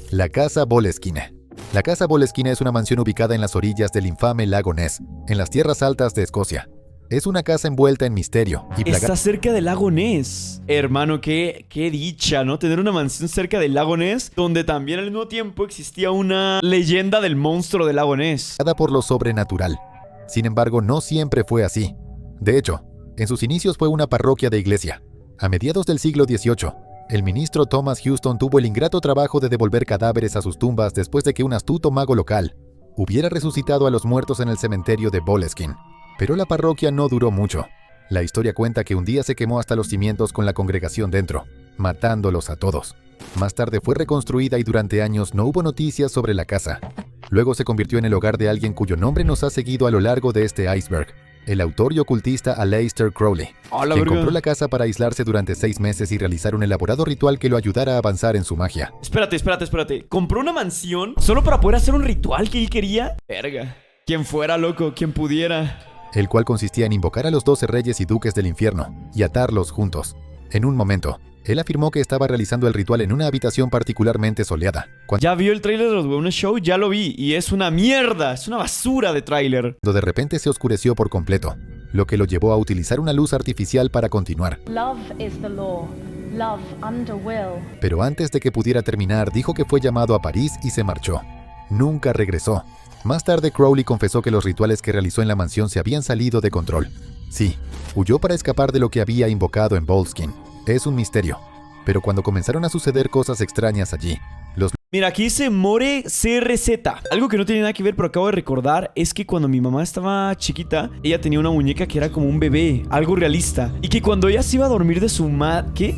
La Casa Boleskine. La Casa Boleskine es una mansión ubicada en las orillas del infame lago Ness, en las tierras altas de Escocia. Es una casa envuelta en misterio y Está plagada cerca del lago Ness. Hermano, qué dicha, ¿no? Tener una mansión cerca del lago Ness, donde también al mismo tiempo existía una leyenda del monstruo del lago Ness. por lo sobrenatural. Sin embargo, no siempre fue así. De hecho, en sus inicios fue una parroquia de iglesia. A mediados del siglo XVIII, el ministro Thomas Houston tuvo el ingrato trabajo de devolver cadáveres a sus tumbas después de que un astuto mago local hubiera resucitado a los muertos en el cementerio de Boleskine. Pero la parroquia no duró mucho. La historia cuenta que un día se quemó hasta los cimientos con la congregación dentro, matándolos a todos. Más tarde fue reconstruida y durante años no hubo noticias sobre la casa. Luego se convirtió en el hogar de alguien cuyo nombre nos ha seguido a lo largo de este iceberg, el autor y ocultista Aleister Crowley, quien compró la casa para aislarse durante 6 meses y realizar un elaborado ritual que lo ayudara a avanzar en su magia. Espérate. ¿Compró una mansión solo para poder hacer un ritual que él quería? Verga. Quien fuera, loco, quien pudiera. El cual consistía en invocar a los 12 reyes y duques del infierno y atarlos juntos. En un momento, él afirmó que estaba realizando el ritual en una habitación particularmente soleada. ¿Ya vio el tráiler de los Wellness Show? Ya lo vi, y es una mierda, es una basura de tráiler. Cuando de repente se oscureció por completo, lo que lo llevó a utilizar una luz artificial para continuar. Love is the law. Love under will. Pero antes de que pudiera terminar, dijo que fue llamado a París y se marchó. Nunca regresó. Más tarde, Crowley confesó que los rituales que realizó en la mansión se habían salido de control. Sí, huyó para escapar de lo que había invocado en Boleskine. Es un misterio. Pero cuando comenzaron a suceder cosas extrañas allí, los... Mira, aquí dice More CRZ. Algo que no tiene nada que ver, pero acabo de recordar, es que cuando mi mamá estaba chiquita, ella tenía una muñeca que era como un bebé, algo realista. Y que cuando ella se iba a dormir de su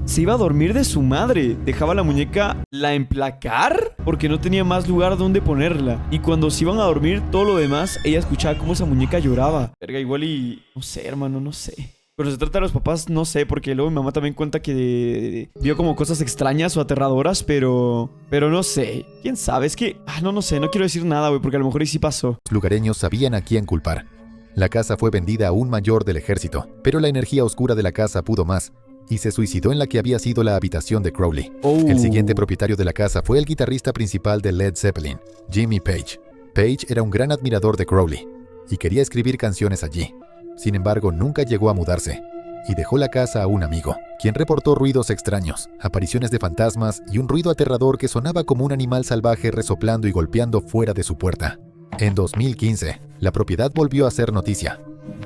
se iba a dormir de su madre. Dejaba la muñeca, la emplacar, porque no tenía más lugar donde ponerla. Y cuando se iban a dormir, todo lo demás, ella escuchaba cómo esa muñeca lloraba. Verga, igual y... no sé, hermano, no sé. Pero se trata de los papás, no sé, porque luego mi mamá también cuenta que vio como cosas extrañas o aterradoras, pero no sé. ¿Quién sabe? Es que, no sé, no quiero decir nada, güey, porque a lo mejor sí pasó. lugareños sabían a quién culpar. La casa fue vendida a un mayor del ejército, pero la energía oscura de la casa pudo más, y se suicidó en la que había sido la habitación de Crowley. El siguiente propietario de la casa fue el guitarrista principal de Led Zeppelin, Jimmy Page. Page era un gran admirador de Crowley, y quería escribir canciones allí. Sin embargo, nunca llegó a mudarse, y dejó la casa a un amigo, quien reportó ruidos extraños, apariciones de fantasmas y un ruido aterrador que sonaba como un animal salvaje resoplando y golpeando fuera de su puerta. En 2015, la propiedad volvió a ser noticia.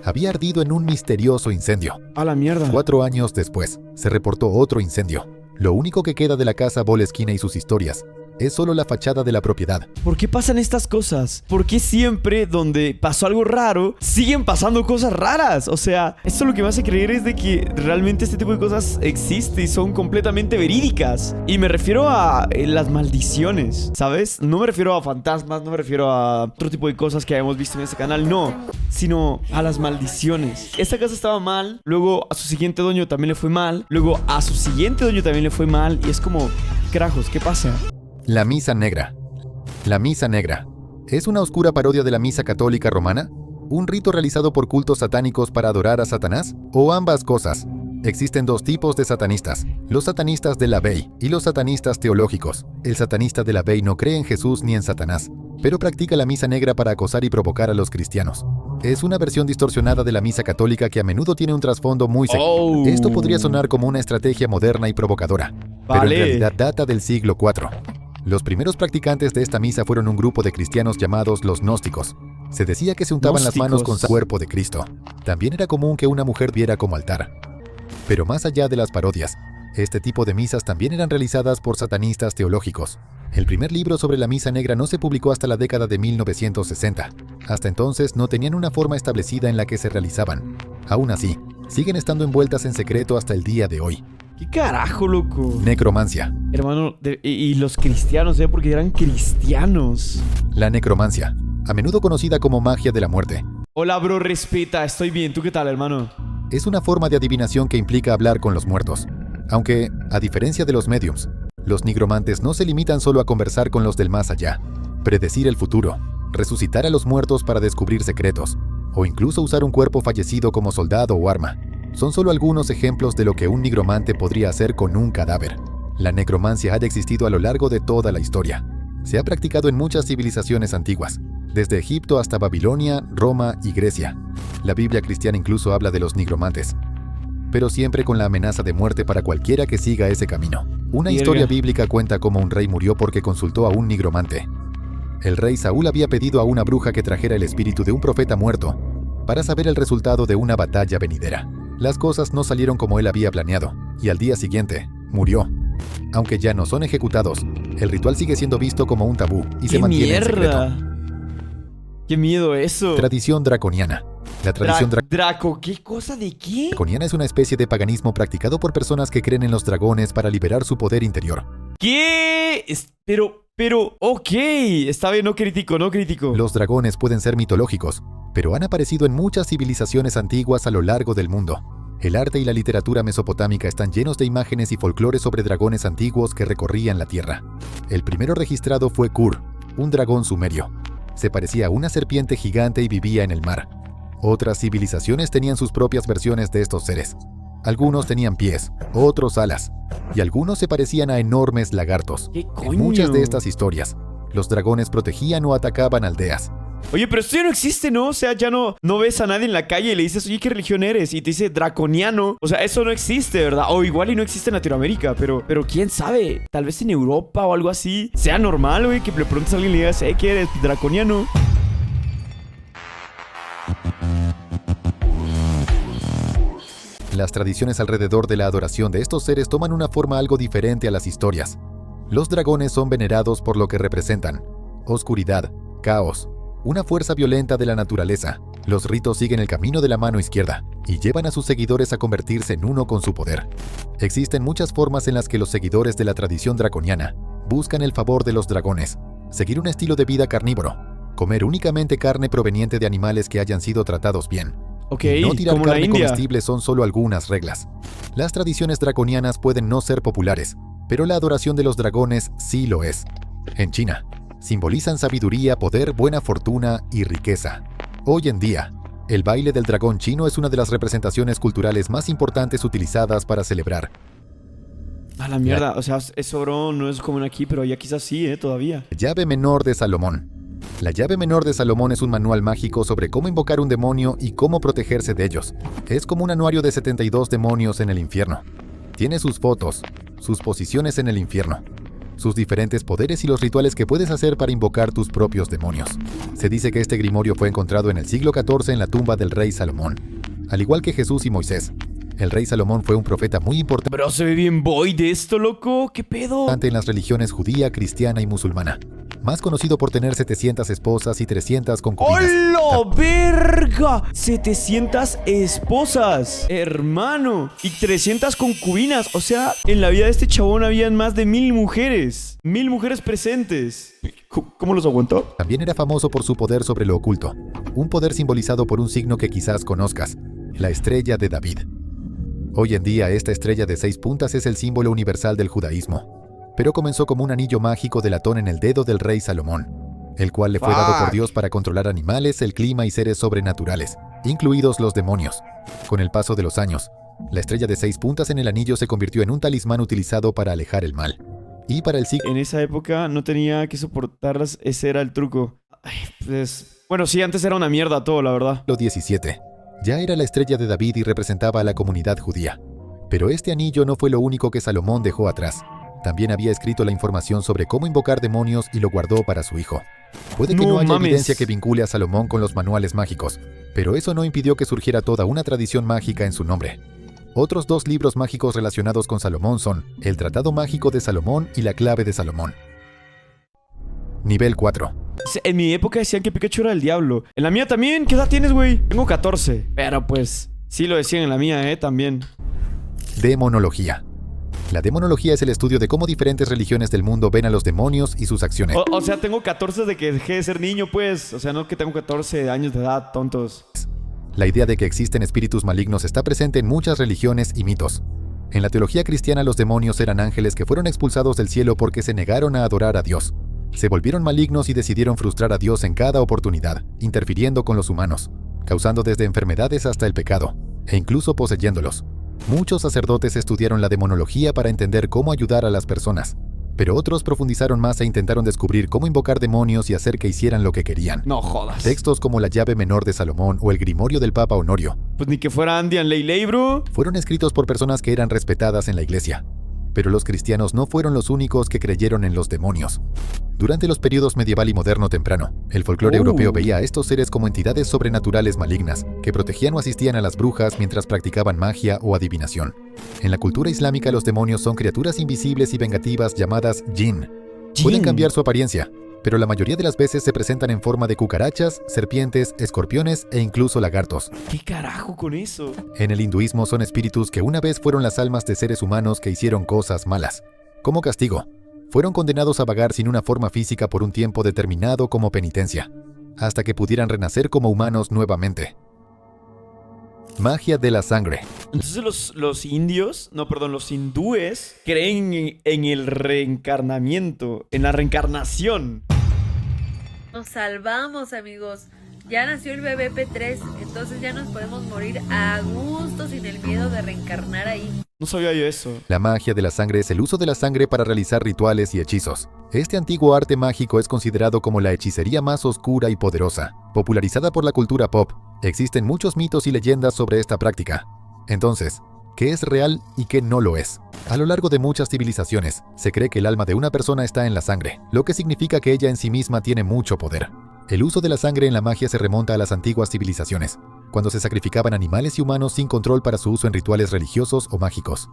Había ardido en un misterioso incendio. ¡A la mierda! 4 años después, se reportó otro incendio. Lo único que queda de la casa Boleskine y sus historias es solo la fachada de la propiedad. ¿Por qué pasan estas cosas? ¿Por qué siempre donde pasó algo raro, siguen pasando cosas raras? O sea, esto lo que me hace creer es de que realmente este tipo de cosas existe y son completamente verídicas. Y me refiero a las maldiciones, ¿sabes? No me refiero a fantasmas, no me refiero a otro tipo de cosas que hayamos visto en este canal, no. Sino a las maldiciones. Esta casa estaba mal, luego a su siguiente dueño también le fue mal, luego a su siguiente dueño también le fue mal. Y es como, carajos, ¿qué pasa? La Misa Negra. La Misa Negra ¿es una oscura parodia de la Misa Católica Romana? ¿Un rito realizado por cultos satánicos para adorar a Satanás? ¿O ambas cosas? Existen 2 tipos de satanistas, los satanistas de la Bey y los satanistas teológicos. El satanista de la Bey no cree en Jesús ni en Satanás, pero practica la Misa Negra para acosar y provocar a los cristianos. Es una versión distorsionada de la Misa Católica que a menudo tiene un trasfondo muy serio. Esto podría sonar como una estrategia moderna y provocadora, pero en realidad data del siglo IV. Los primeros practicantes de esta misa fueron un grupo de cristianos llamados los gnósticos. Se decía que se untaban las manos con el cuerpo de Cristo. También era común que una mujer viera como altar. Pero más allá de las parodias, este tipo de misas también eran realizadas por satanistas teológicos. El primer libro sobre la Misa Negra no se publicó hasta la década de 1960. Hasta entonces no tenían una forma establecida en la que se realizaban. Aún así, siguen estando envueltas en secreto hasta el día de hoy. ¿Qué carajo, loco? Necromancia. Hermano, y los cristianos, porque eran cristianos. La necromancia, a menudo conocida como magia de la muerte. Hola, bro, respeta, estoy bien. ¿Tú qué tal, hermano? Es una forma de adivinación que implica hablar con los muertos. Aunque, a diferencia de los mediums, los nigromantes no se limitan solo a conversar con los del más allá, predecir el futuro, resucitar a los muertos para descubrir secretos, o incluso usar un cuerpo fallecido como soldado o arma. Son solo algunos ejemplos de lo que un nigromante podría hacer con un cadáver. La necromancia ha existido a lo largo de toda la historia. Se ha practicado en muchas civilizaciones antiguas. desde Egipto hasta Babilonia, Roma y Grecia. La Biblia cristiana incluso habla de los nigromantes, pero siempre con la amenaza de muerte para cualquiera que siga ese camino. Una Verga. historia bíblica cuenta cómo un rey murió porque consultó a un nigromante. El rey Saúl había pedido a una bruja que trajera el espíritu de un profeta muerto para saber el resultado de una batalla venidera. Las cosas no salieron como él había planeado, y al día siguiente, murió. Aunque ya no son ejecutados, el ritual sigue siendo visto como un tabú y se ¡Qué mantiene en secreto. mierda! ¡Qué miedo eso! Tradición draconiana. La tradición Draco, ¿qué cosa de qué? draconiana es una especie de paganismo practicado por personas que creen en los dragones para liberar su poder interior. ¿Qué? Pero, ok. Está bien, no critico. Los dragones pueden ser mitológicos, pero han aparecido en muchas civilizaciones antiguas a lo largo del mundo. El arte y la literatura mesopotámica están llenos de imágenes y folclores sobre dragones antiguos que recorrían la tierra. El primero registrado fue Kur, un dragón sumerio. Se parecía a una serpiente gigante y vivía en el mar. Otras civilizaciones tenían sus propias versiones de estos seres. Algunos tenían pies, otros alas, y algunos se parecían a enormes lagartos. ¿Qué coño? En muchas de estas historias, los dragones protegían o atacaban aldeas. Oye, pero esto ya no existe, ¿no? O sea, ya no ves a nadie en la calle y le dices, oye, ¿qué religión eres? Y te dice draconiano. O sea, eso no existe, ¿verdad? O igual y no existe en Latinoamérica, pero quién sabe. Tal vez en Europa o algo así sea normal, güey, que le preguntes a alguien y le digas, ¿qué eres? Draconiano. Las tradiciones alrededor de la adoración de estos seres toman una forma algo diferente a las historias. Los dragones son venerados por lo que representan: oscuridad, caos, una fuerza violenta de la naturaleza. Los ritos siguen el camino de la mano izquierda y llevan a sus seguidores a convertirse en uno con su poder. Existen muchas formas en las que los seguidores de la tradición draconiana buscan el favor de los dragones: seguir un estilo de vida carnívoro, comer únicamente carne proveniente de animales que hayan sido tratados bien. Ok, Y no tirar como la carne India. comestible son solo algunas reglas. Las tradiciones draconianas pueden no ser populares, pero la adoración de los dragones sí lo es. En China, simbolizan sabiduría, poder, buena fortuna y riqueza. Hoy en día, el baile del dragón chino es una de las representaciones culturales más importantes utilizadas para celebrar. A la mierda, o sea, eso, bro, no es común aquí, pero ya quizás sí, todavía. Llave menor de Salomón. La llave menor de Salomón es un manual mágico sobre cómo invocar un demonio y cómo protegerse de ellos. Es como un anuario de 72 demonios en el infierno. Tiene sus fotos, sus posiciones en el infierno, sus diferentes poderes y los rituales que puedes hacer para invocar tus propios demonios. Se dice que este grimorio fue encontrado en el siglo XIV en la tumba del rey Salomón. Al igual que Jesús y Moisés, el rey Salomón fue un profeta muy importante Bro, se ve bien boy de esto, loco. ¿Qué pedo? en las religiones judía, cristiana y musulmana. Más conocido por tener 700 esposas y 300 concubinas. ¡Hola, verga! 700 esposas, hermano. Y 300 concubinas. O sea, en la vida de este chabón habían más de 1000 mujeres. 1000 mujeres presentes. ¿Cómo los aguantó? También era famoso por su poder sobre lo oculto. Un poder simbolizado por un signo que quizás conozcas: la estrella de David. Hoy en día, esta estrella de 6 puntas es el símbolo universal del judaísmo. Pero comenzó como un anillo mágico de latón en el dedo del rey Salomón, el cual le fue dado por Dios para controlar animales, el clima y seres sobrenaturales, incluidos los demonios. Con el paso de los años, la estrella de 6 puntas en el anillo se convirtió en un talismán utilizado para alejar el mal. Y para el siglo En esa época no tenía que soportarlas. Ese era el truco. Ay, pues... Bueno, sí, antes era una mierda todo, la verdad. XVII, ya era la estrella de David y representaba a la comunidad judía. Pero este anillo no fue lo único que Salomón dejó atrás. También había escrito la información sobre cómo invocar demonios y lo guardó para su hijo. Puede que no haya evidencia que vincule a Salomón con los manuales mágicos, pero eso no impidió que surgiera toda una tradición mágica en su nombre. Otros 2 libros mágicos relacionados con Salomón son El Tratado Mágico de Salomón y La Clave de Salomón. Nivel 4. En mi época decían que Pikachu era el diablo. En la mía también. ¿Qué edad tienes, güey? Tengo 14. Pero pues, sí lo decían en la mía, también. Demonología. La demonología es el estudio de cómo diferentes religiones del mundo ven a los demonios y sus acciones. O sea, tengo 14 de que dejé de ser niño, pues. O sea, no que tengo 14 años de edad, tontos. La idea de que existen espíritus malignos está presente en muchas religiones y mitos. En la teología cristiana, los demonios eran ángeles que fueron expulsados del cielo porque se negaron a adorar a Dios. Se volvieron malignos y decidieron frustrar a Dios en cada oportunidad, interfiriendo con los humanos, causando desde enfermedades hasta el pecado, e incluso poseyéndolos. Muchos sacerdotes estudiaron la demonología para entender cómo ayudar a las personas. pero otros profundizaron más e intentaron descubrir cómo invocar demonios y hacer que hicieran lo que querían. No jodas. Textos como la llave menor de Salomón o el grimorio del Papa Honorio Pues ni que fuera Andy and Leyley, bro. fueron escritos por personas que eran respetadas en la iglesia. Pero los cristianos no fueron los únicos que creyeron en los demonios. Durante los periodos medieval y moderno temprano, el folclore europeo veía a estos seres como entidades sobrenaturales malignas que protegían o asistían a las brujas mientras practicaban magia o adivinación. En la cultura islámica, los demonios son criaturas invisibles y vengativas llamadas jinn. Pueden cambiar su apariencia, pero la mayoría de las veces se presentan en forma de cucarachas, serpientes, escorpiones e incluso lagartos. ¿Qué carajo con eso? En el hinduismo son espíritus que una vez fueron las almas de seres humanos que hicieron cosas malas. Como castigo, fueron condenados a vagar sin una forma física por un tiempo determinado como penitencia, hasta que pudieran renacer como humanos nuevamente. Magia de la sangre. Entonces los hindúes creen en el reencarnamiento, en la reencarnación. Nos salvamos, amigos. Ya nació el bebé P3, entonces ya nos podemos morir a gusto sin el miedo de reencarnar ahí. No sabía yo eso. La magia de la sangre es el uso de la sangre para realizar rituales y hechizos. Este antiguo arte mágico es considerado como la hechicería más oscura y poderosa. Popularizada por la cultura pop, existen muchos mitos y leyendas sobre esta práctica. Entonces, ¿qué es real y qué no lo es? A lo largo de muchas civilizaciones, se cree que el alma de una persona está en la sangre, lo que significa que ella en sí misma tiene mucho poder. El uso de la sangre en la magia se remonta a las antiguas civilizaciones, cuando se sacrificaban animales y humanos sin control para su uso en rituales religiosos o mágicos.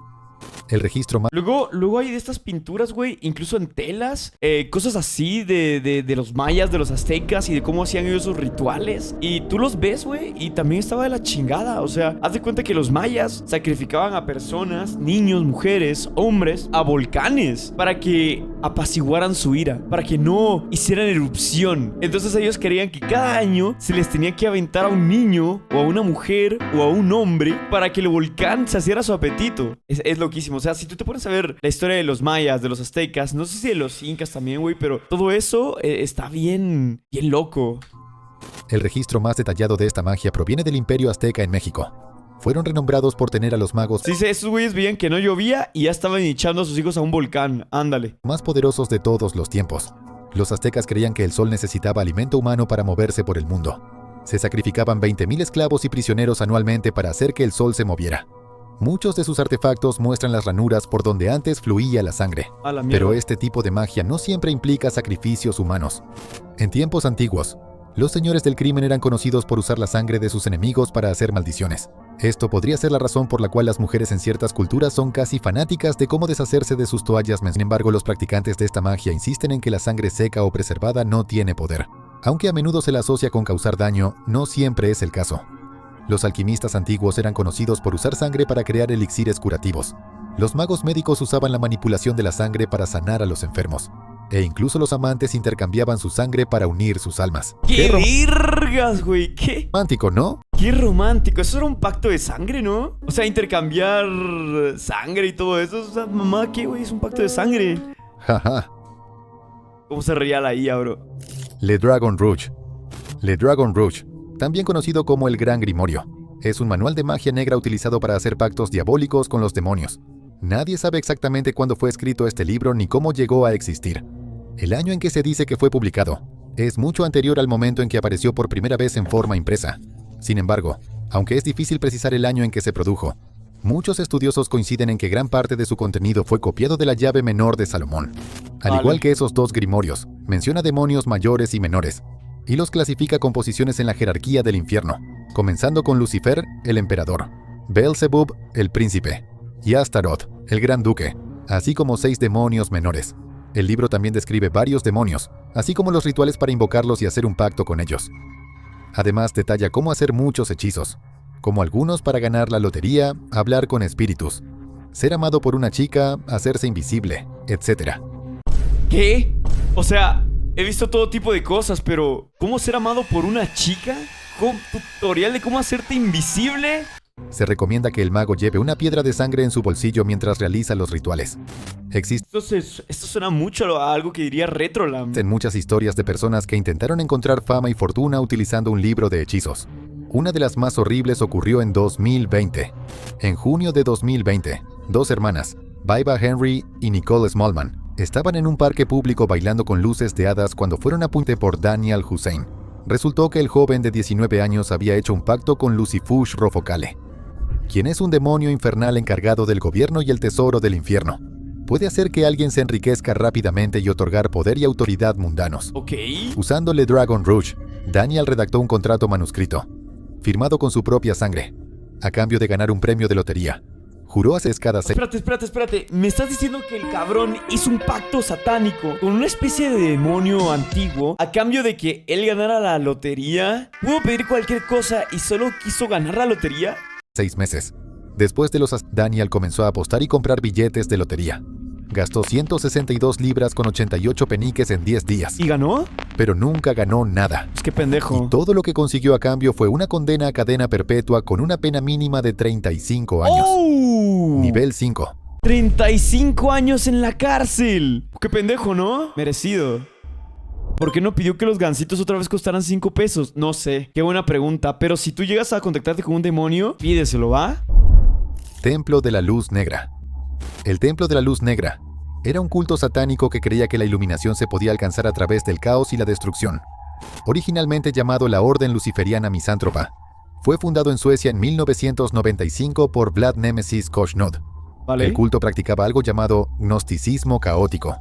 El registro más... Luego hay de estas pinturas, güey, incluso en telas, cosas así de los mayas, de los aztecas y de cómo hacían ellos sus rituales. Y tú los ves, güey, y también estaba de la chingada. O sea, haz de cuenta que los mayas sacrificaban a personas, niños, mujeres, hombres, a volcanes para que apaciguaran su ira, para que no hicieran erupción. Entonces ellos creían que cada año se les tenía que aventar a un niño o a una mujer o a un hombre para que el volcán saciara su apetito. Es loquísimo. O sea, si tú te pones a ver la historia de los mayas, de los aztecas, no sé si de los incas también, güey, pero todo eso está bien loco. El registro más detallado de esta magia proviene del Imperio Azteca en México. Fueron renombrados por tener a los magos Sí, esos güeyes veían que no llovía y ya estaban echando a sus hijos a un volcán. Ándale. más poderosos de todos los tiempos. Los aztecas creían que el sol necesitaba alimento humano para moverse por el mundo. Se sacrificaban 20,000 esclavos y prisioneros anualmente para hacer que el sol se moviera. Muchos de sus artefactos muestran las ranuras por donde antes fluía la sangre. A la mierda. Pero este tipo de magia no siempre implica sacrificios humanos. En tiempos antiguos, los señores del crimen eran conocidos por usar la sangre de sus enemigos para hacer maldiciones. Esto podría ser la razón por la cual las mujeres en ciertas culturas son casi fanáticas de cómo deshacerse de sus toallas. Sin embargo, los practicantes de esta magia insisten en que la sangre seca o preservada no tiene poder. Aunque a menudo se la asocia con causar daño, no siempre es el caso. Los alquimistas antiguos eran conocidos por usar sangre para crear elixires curativos. Los magos médicos usaban la manipulación de la sangre para sanar a los enfermos. E incluso los amantes intercambiaban su sangre para unir sus almas. ¡Qué vergas, güey! ¿Qué? Romántico, ¿no? ¡Qué romántico! Eso era un pacto de sangre, ¿no? O sea, intercambiar sangre y todo eso. O sea, mamá, ¿qué, güey? Es un pacto de sangre. Jaja. ¿Cómo se reía la IA, bro? Le Dragon Rouge. Le Dragon Rouge, también conocido como el Gran Grimorio, es un manual de magia negra utilizado para hacer pactos diabólicos con los demonios. Nadie sabe exactamente cuándo fue escrito este libro ni cómo llegó a existir. El año en que se dice que fue publicado es mucho anterior al momento en que apareció por primera vez en forma impresa. Sin embargo, aunque es difícil precisar el año en que se produjo, muchos estudiosos coinciden en que gran parte de su contenido fue copiado de la llave menor de Salomón. Al igual que esos dos grimorios, menciona demonios mayores y menores, y los clasifica con posiciones en la jerarquía del infierno, comenzando con Lucifer, el emperador, Beelzebub, el príncipe, y Astaroth, el gran duque, así como 6 demonios menores. El libro también describe varios demonios, así como los rituales para invocarlos y hacer un pacto con ellos. Además, detalla cómo hacer muchos hechizos, como algunos para ganar la lotería, hablar con espíritus, ser amado por una chica, hacerse invisible, etc. ¿Qué? O sea, he visto todo tipo de cosas, pero ¿cómo ser amado por una chica? ¿Cómo, tutorial de cómo hacerte invisible? Se recomienda que el mago lleve una piedra de sangre en su bolsillo mientras realiza los rituales. Esto suena mucho a algo que diría Retrolam. Existen muchas historias de personas que intentaron encontrar fama y fortuna utilizando un libro de hechizos. Una de las más horribles ocurrió en 2020. En junio de 2020, 2 hermanas, Baiba Henry y Nicole Smallman, Estaban en un parque público bailando con luces de hadas cuando fueron apuntados por Daniel Hussein. Resultó que el joven de 19 años había hecho un pacto con Lucifuge Rofocale, quien es un demonio infernal encargado del gobierno y el tesoro del infierno. Puede hacer que alguien se enriquezca rápidamente y otorgar poder y autoridad mundanos. Ok. Usándole Dragon Rouge, Daniel redactó un contrato manuscrito, firmado con su propia sangre, a cambio de ganar un premio de lotería. Juró hacer cada Espérate. ¿Me estás diciendo que el cabrón hizo un pacto satánico con una especie de demonio antiguo a cambio de que él ganara la lotería? ¿Pudo pedir cualquier cosa y solo quiso ganar la lotería? 6 meses. Después de Daniel comenzó a apostar y comprar billetes de lotería. Gastó 162 libras con 88 peniques en 10 días. ¿Y ganó? Pero nunca ganó nada. Es que pendejo. Y todo lo que consiguió a cambio fue una condena a cadena perpetua con una pena mínima de 35 años. ¡Oh! Nivel 5. 35 años en la cárcel. Qué pendejo, ¿no? Merecido. ¿Por qué no pidió que los gansitos otra vez costaran 5 pesos? No sé. Qué buena pregunta. Pero si tú llegas a contactarte con un demonio, pídeselo, ¿va? Templo de la Luz Negra. El Templo de la Luz Negra era un culto satánico que creía que la iluminación se podía alcanzar a través del caos y la destrucción. Originalmente llamado la Orden Luciferiana Misántropa, fue fundado en Suecia en 1995 por Vlad Nemesis Koshnod. Vale. El culto practicaba algo llamado gnosticismo caótico.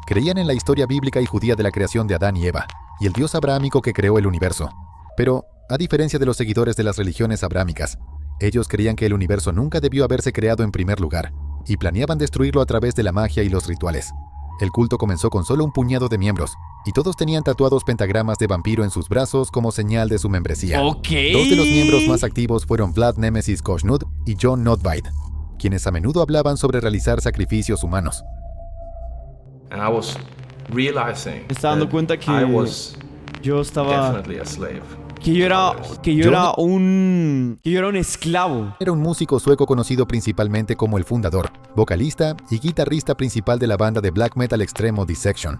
Creían en la historia bíblica y judía de la creación de Adán y Eva, y el dios abrámico que creó el universo. Pero, a diferencia de los seguidores de las religiones abrámicas, ellos creían que el universo nunca debió haberse creado en primer lugar, y planeaban destruirlo a través de la magia y los rituales. El culto comenzó con solo un puñado de miembros, y todos tenían tatuados pentagramas de vampiro en sus brazos como señal de su membresía. Ok. 2 de los miembros más activos fueron Vlad Nemesis Koshnod y John Notbite, quienes a menudo hablaban sobre realizar sacrificios humanos. And I was realizing Me estaba dando that cuenta que I was yo estaba... definitely a slave. Que yo era un esclavo. Era un músico sueco conocido principalmente como el fundador, vocalista y guitarrista principal de la banda de black metal extremo Dissection.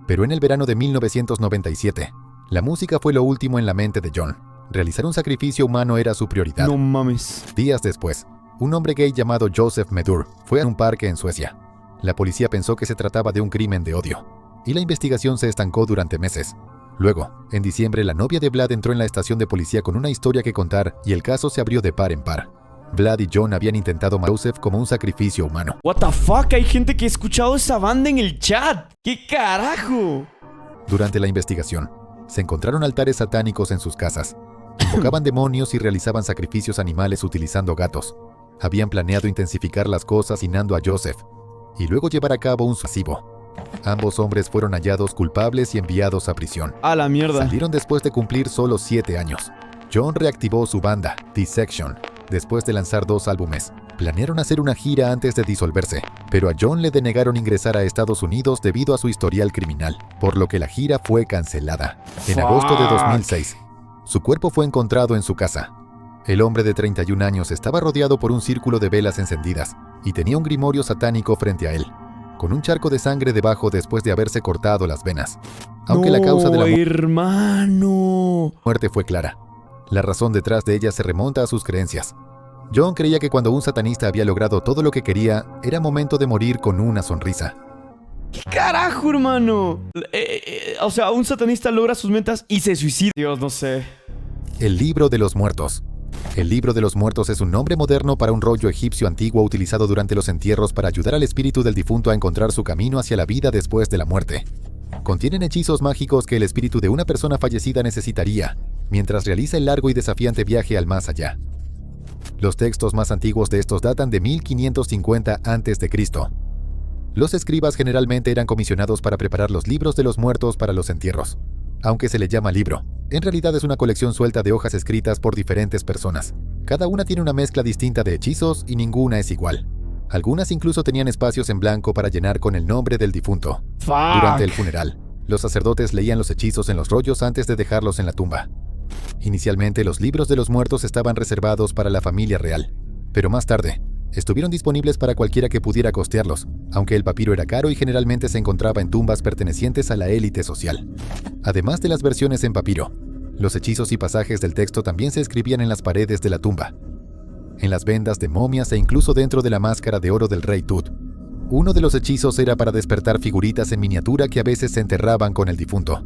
Pero en el verano de 1997, la música fue lo último en la mente de John. Realizar un sacrificio humano era su prioridad. No mames. Días después, un hombre gay llamado Joseph Medur fue a un parque en Suecia. La policía pensó que se trataba de un crimen de odio, y la investigación se estancó durante meses. Luego, en diciembre, la novia de Vlad entró en la estación de policía con una historia que contar y el caso se abrió de par en par. Vlad y John habían intentado matar a Joseph como un sacrificio humano. What the fuck, hay gente que ha escuchado esa banda en el chat. ¿Qué carajo? Durante la investigación, se encontraron altares satánicos en sus casas. Invocaban demonios y realizaban sacrificios animales utilizando gatos. Habían planeado intensificar las cosas asesinando a Joseph y luego llevar a cabo un suicidio. Ambos hombres fueron hallados culpables y enviados a prisión. A la mierda. Salieron después de cumplir solo 7 años. John reactivó su banda, Dissection, después de lanzar 2 álbumes. Planearon hacer una gira antes de disolverse, pero a John le denegaron ingresar a Estados Unidos debido a su historial criminal, por lo que la gira fue cancelada. En agosto de 2006, su cuerpo fue encontrado en su casa. El hombre de 31 años estaba rodeado por un círculo de velas encendidas y tenía un grimorio satánico frente a él, con un charco de sangre debajo después de haberse cortado las venas. Aunque la causa de la muerte fue clara, la razón detrás de ella se remonta a sus creencias. John creía que cuando un satanista había logrado todo lo que quería, era momento de morir con una sonrisa. ¿Qué carajo, hermano? O sea, un satanista logra sus metas y se suicida. Dios, no sé. El Libro de los Muertos. El Libro de los Muertos es un nombre moderno para un rollo egipcio antiguo utilizado durante los entierros para ayudar al espíritu del difunto a encontrar su camino hacia la vida después de la muerte. Contienen hechizos mágicos que el espíritu de una persona fallecida necesitaría, mientras realiza el largo y desafiante viaje al más allá. Los textos más antiguos de estos datan de 1550 a.C. Los escribas generalmente eran comisionados para preparar los libros de los muertos para los entierros. Aunque se le llama libro, en realidad es una colección suelta de hojas escritas por diferentes personas. Cada una tiene una mezcla distinta de hechizos y ninguna es igual. Algunas incluso tenían espacios en blanco para llenar con el nombre del difunto. Durante el funeral, los sacerdotes leían los hechizos en los rollos antes de dejarlos en la tumba. Inicialmente, los libros de los muertos estaban reservados para la familia real, pero más tarde, estuvieron disponibles para cualquiera que pudiera costearlos, aunque el papiro era caro y generalmente se encontraba en tumbas pertenecientes a la élite social. Además de las versiones en papiro, los hechizos y pasajes del texto también se escribían en las paredes de la tumba, en las vendas de momias e incluso dentro de la máscara de oro del rey Tut. Uno de los hechizos era para despertar figuritas en miniatura que a veces se enterraban con el difunto.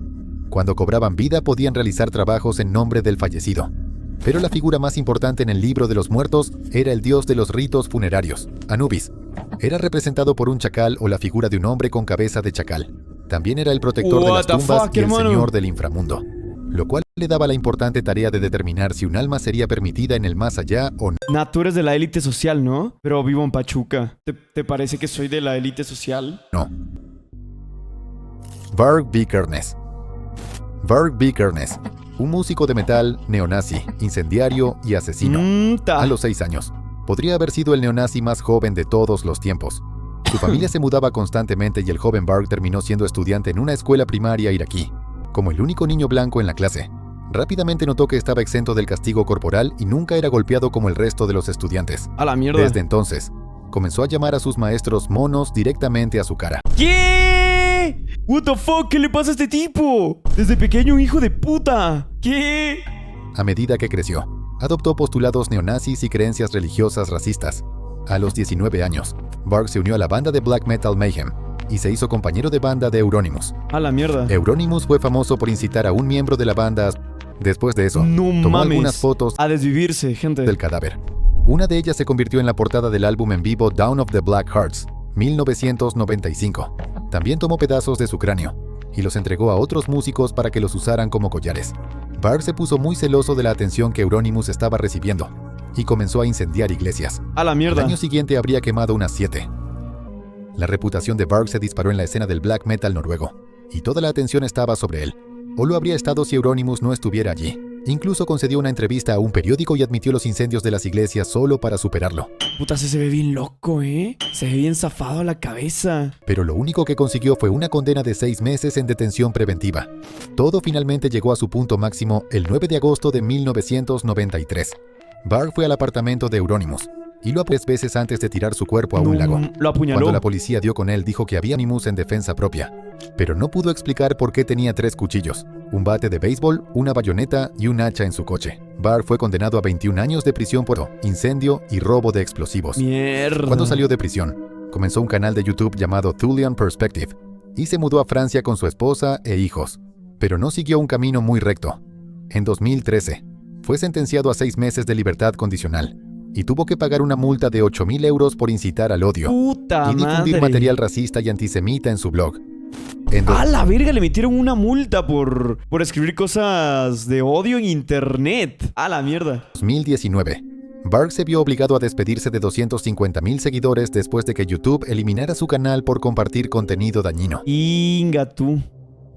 Cuando cobraban vida podían realizar trabajos en nombre del fallecido. Pero la figura más importante en el libro de los muertos era el dios de los ritos funerarios, Anubis. Era representado por un chacal o la figura de un hombre con cabeza de chacal. También era el protector de las tumbas y el señor del inframundo, lo cual le daba la importante tarea de determinar si un alma sería permitida en el más allá o no. Tú eres de la élite social, ¿no? Pero vivo en Pachuca. ¿Te parece que soy de la élite social? Varg Vikernes. Varg Vikernes, un músico de metal, neonazi, incendiario y asesino. A los 6 años. Podría haber sido el neonazi más joven de todos los tiempos. Su familia se mudaba constantemente y el joven Varg terminó siendo estudiante en una escuela primaria iraquí. Como el único niño blanco en la clase, rápidamente notó que estaba exento del castigo corporal y nunca era golpeado como el resto de los estudiantes. A la mierda. Desde entonces, comenzó a llamar a sus maestros monos directamente a su cara. ¿Qué? What the fuck, ¿qué le pasa a este tipo? Desde pequeño un hijo de puta. ¿Qué? A medida que creció, adoptó postulados neonazis y creencias religiosas racistas. A los 19 años, Varg se unió a la banda de black metal Mayhem y se hizo compañero de banda de Euronymous. A la mierda. Euronymous fue famoso por incitar a un miembro de la banda. Después de eso, tomó algunas fotos a desvivirse, gente. del cadáver. Una de ellas se convirtió en la portada del álbum en vivo Dawn of the Black Hearts, 1995. También tomó pedazos de su cráneo y los entregó a otros músicos para que los usaran como collares. Varg se puso muy celoso de la atención que Euronymous estaba recibiendo y comenzó a incendiar iglesias. A la mierda. Al año siguiente habría quemado unas 7. La reputación de Varg se disparó en la escena del black metal noruego, y toda la atención estaba sobre él. O lo habría estado si Euronymous no estuviera allí. Incluso concedió una entrevista a un periódico y admitió los incendios de las iglesias solo para superarlo. Puta, se ve bien loco, ¿eh? Se ve bien zafado a la cabeza. Pero lo único que consiguió fue una condena de 6 meses en detención preventiva. Todo finalmente llegó a su punto máximo el 9 de agosto de 1993. Varg fue al apartamento de Euronymous y lo apuñaló 3 veces antes de tirar su cuerpo a un lago. Lo apuñaló. Cuando la policía dio con él, dijo que había Euronymous en defensa propia, pero no pudo explicar por qué tenía 3 cuchillos, un bate de béisbol, una bayoneta y un hacha en su coche. Varg fue condenado a 21 años de prisión por incendio y robo de explosivos. Mierda. Cuando salió de prisión, comenzó un canal de YouTube llamado Thulian Perspective y se mudó a Francia con su esposa e hijos, pero no siguió un camino muy recto. En 2013, fue sentenciado a 6 meses de libertad condicional y tuvo que pagar una multa de 8.000 euros por incitar al odio Puta y difundir madre. material racista y antisemita en su blog. A la verga, le metieron una multa por escribir cosas de odio en internet. A la mierda. 2019, Varg se vio obligado a despedirse de 250.000 seguidores después de que YouTube eliminara su canal por compartir contenido dañino. Inga tú.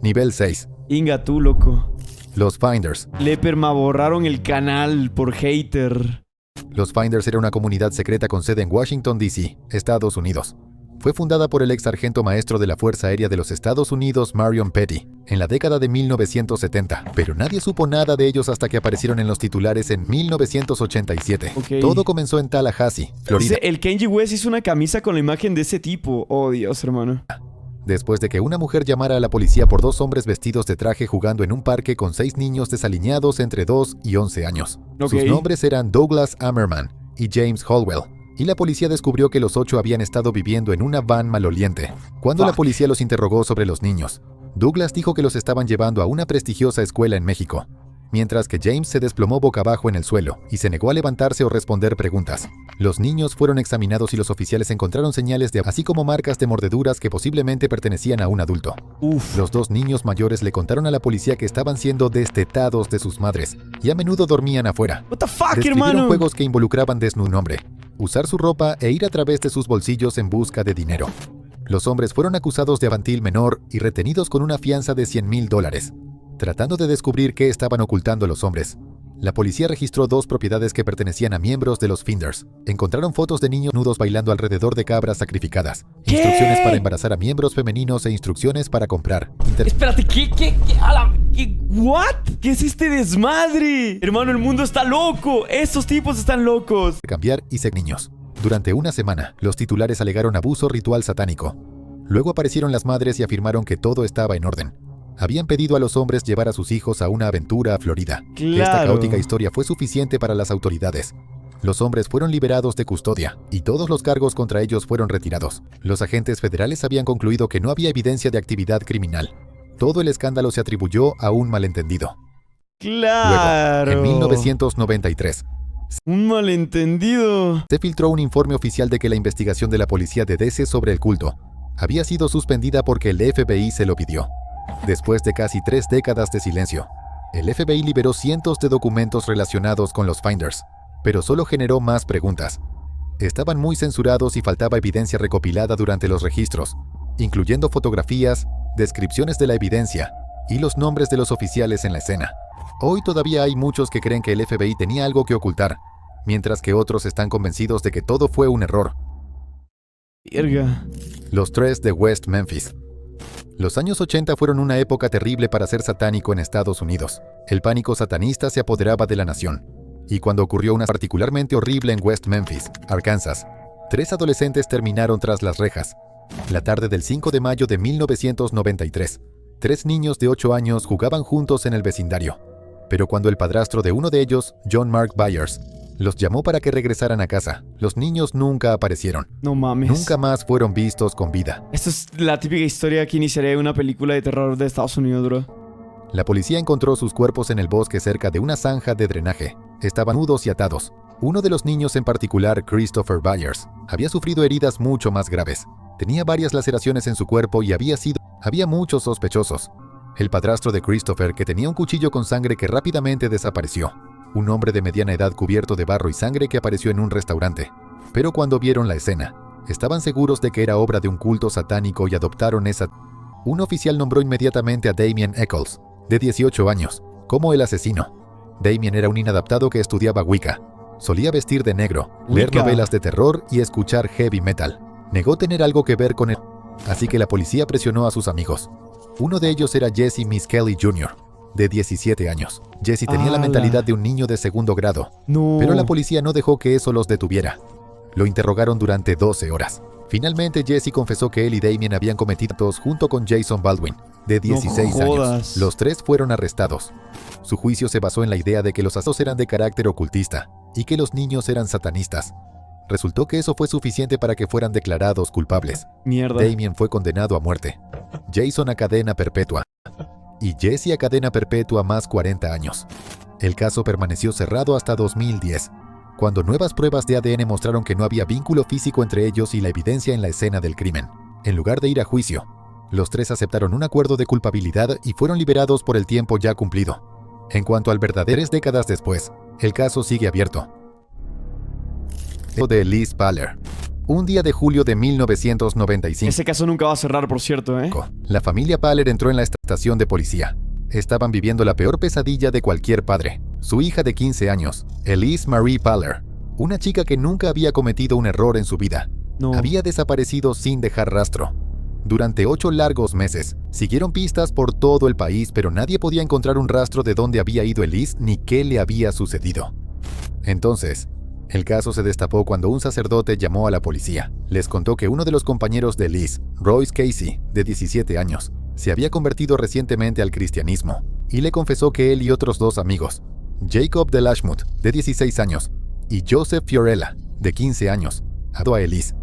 Nivel 6. Inga tú, loco. Los Finders. Le permaborraron el canal por hater. Los Finders era una comunidad secreta con sede en Washington, D.C., Estados Unidos. Fue fundada por el ex sargento maestro de la Fuerza Aérea de los Estados Unidos, Marion Petty, en la década de 1970, pero nadie supo nada de ellos hasta que aparecieron en los titulares en 1987. Ok. Todo comenzó en Tallahassee, Florida. El Kanye West hizo una camisa con la imagen de ese tipo. Oh, Dios, hermano. Después de que una mujer llamara a la policía por 2 hombres vestidos de traje jugando en un parque con 6 niños desaliñados entre 2 y 11 años. Ok. Sus nombres eran Douglas Ammerman y James Holwell, y la policía descubrió que los 8 habían estado viviendo en una van maloliente. Cuando la policía los interrogó sobre los niños, Douglas dijo que los estaban llevando a una prestigiosa escuela en México, mientras que James se desplomó boca abajo en el suelo y se negó a levantarse o responder preguntas. Los niños fueron examinados y los oficiales encontraron señales así como marcas de mordeduras que posiblemente pertenecían a un adulto. Uf. Los 2 niños mayores le contaron a la policía que estaban siendo destetados de sus madres y a menudo dormían afuera. What the fuck, Describieron hermano. juegos que involucraban desnudar un hombre, usar su ropa e ir a través de sus bolsillos en busca de dinero. Los hombres fueron acusados de infantil menor y retenidos con una fianza de $100,000. Tratando de descubrir qué estaban ocultando los hombres, la policía registró 2 propiedades que pertenecían a miembros de los Finders. Encontraron fotos de niños nudos bailando alrededor de cabras sacrificadas, ¿Qué? instrucciones para embarazar a miembros femeninos e instrucciones para comprar. Espérate, ¿qué? A la... ¿What? ¿Qué es este desmadre? Hermano, el mundo está loco. Estos tipos están locos. Cambiar y ser niños. Durante una semana, los titulares alegaron abuso ritual satánico. Luego aparecieron las madres y afirmaron que todo estaba en orden. Habían pedido a los hombres llevar a sus hijos a una aventura a Florida. Claro. Esta caótica historia fue suficiente para las autoridades. Los hombres fueron liberados de custodia y todos los cargos contra ellos fueron retirados. Los agentes federales habían concluido que no había evidencia de actividad criminal. Todo el escándalo se atribuyó a un malentendido. Claro. Luego, en 1993, Un malentendido. se filtró un informe oficial de que la investigación de la policía de DC sobre el culto había sido suspendida porque el FBI se lo pidió. Después de casi 3 décadas de silencio, el FBI liberó cientos de documentos relacionados con los Finders, pero solo generó más preguntas. Estaban muy censurados y faltaba evidencia recopilada durante los registros, incluyendo fotografías, descripciones de la evidencia y los nombres de los oficiales en la escena. Hoy todavía hay muchos que creen que el FBI tenía algo que ocultar, mientras que otros están convencidos de que todo fue un error. Verga. Los tres de West Memphis. Los años 80 fueron una época terrible para ser satánico en Estados Unidos. El pánico satanista se apoderaba de la nación. Y cuando ocurrió una particularmente horrible en West Memphis, Arkansas, 3 adolescentes terminaron tras las rejas. La tarde del 5 de mayo de 1993, 3 niños de 8 años jugaban juntos en el vecindario. Pero cuando el padrastro de uno de ellos, John Mark Byers, los llamó para que regresaran a casa, los niños nunca aparecieron. No mames. Nunca más fueron vistos con vida. Esta es la típica historia que iniciaría una película de terror de Estados Unidos, bro. La policía encontró sus cuerpos en el bosque cerca de una zanja de drenaje. Estaban nudos y atados. Uno de los niños en particular, Christopher Byers, había sufrido heridas mucho más graves. Tenía varias laceraciones en su cuerpo y había muchos sospechosos. El padrastro de Christopher, que tenía un cuchillo con sangre que rápidamente desapareció. Un hombre de mediana edad cubierto de barro y sangre que apareció en un restaurante. Pero cuando vieron la escena, estaban seguros de que era obra de un culto satánico y adoptaron esa. Un oficial nombró inmediatamente a Damien Eccles, de 18 años, como el asesino. Damien era un inadaptado que estudiaba Wicca. Solía vestir de negro, leer Wicca. novelas de terror y escuchar heavy metal. Negó tener algo que ver con él, así que la policía presionó a sus amigos. Uno de ellos era Jesse Miskelly Jr., de 17 años. Jesse tenía la ¡Hala! mentalidad de un niño de segundo grado, No. pero la policía no dejó que eso los detuviera. Lo interrogaron durante 12 horas. Finalmente, Jesse confesó que él y Damien habían cometido actos junto con Jason Baldwin, de 16 jodas. años. Los 3 fueron arrestados. Su juicio se basó en la idea de que los asos eran de carácter ocultista y que los niños eran satanistas. Resultó que eso fue suficiente para que fueran declarados culpables. Mierda. Damien fue condenado a muerte, Jason a cadena perpetua y Jesse a cadena perpetua más 40 años. El caso permaneció cerrado hasta 2010, cuando nuevas pruebas de ADN mostraron que no había vínculo físico entre ellos y la evidencia en la escena del crimen. En lugar de ir a juicio, los 3 aceptaron un acuerdo de culpabilidad y fueron liberados por el tiempo ya cumplido. En cuanto al verdadero, 3 décadas después, el caso sigue abierto. De Liz Paller. Un día de julio de 1995. Ese caso nunca va a cerrar, por cierto, ¿eh? La familia Paller entró en la estación de policía. Estaban viviendo la peor pesadilla de cualquier padre. Su hija de 15 años, Elise Marie Paller, una chica que nunca había cometido un error en su vida, No. había desaparecido sin dejar rastro. Durante 8 largos meses, siguieron pistas por todo el país, pero nadie podía encontrar un rastro de dónde había ido Elise ni qué le había sucedido. Entonces, el caso se destapó cuando un sacerdote llamó a la policía. Les contó que uno de los compañeros de Liz, Royce Casey, de 17 años, se había convertido recientemente al cristianismo y le confesó que él y otros 2 amigos, Jacob de Lashmut, de 16 años, y Joseph Fiorella, de 15 años, ató a Elise.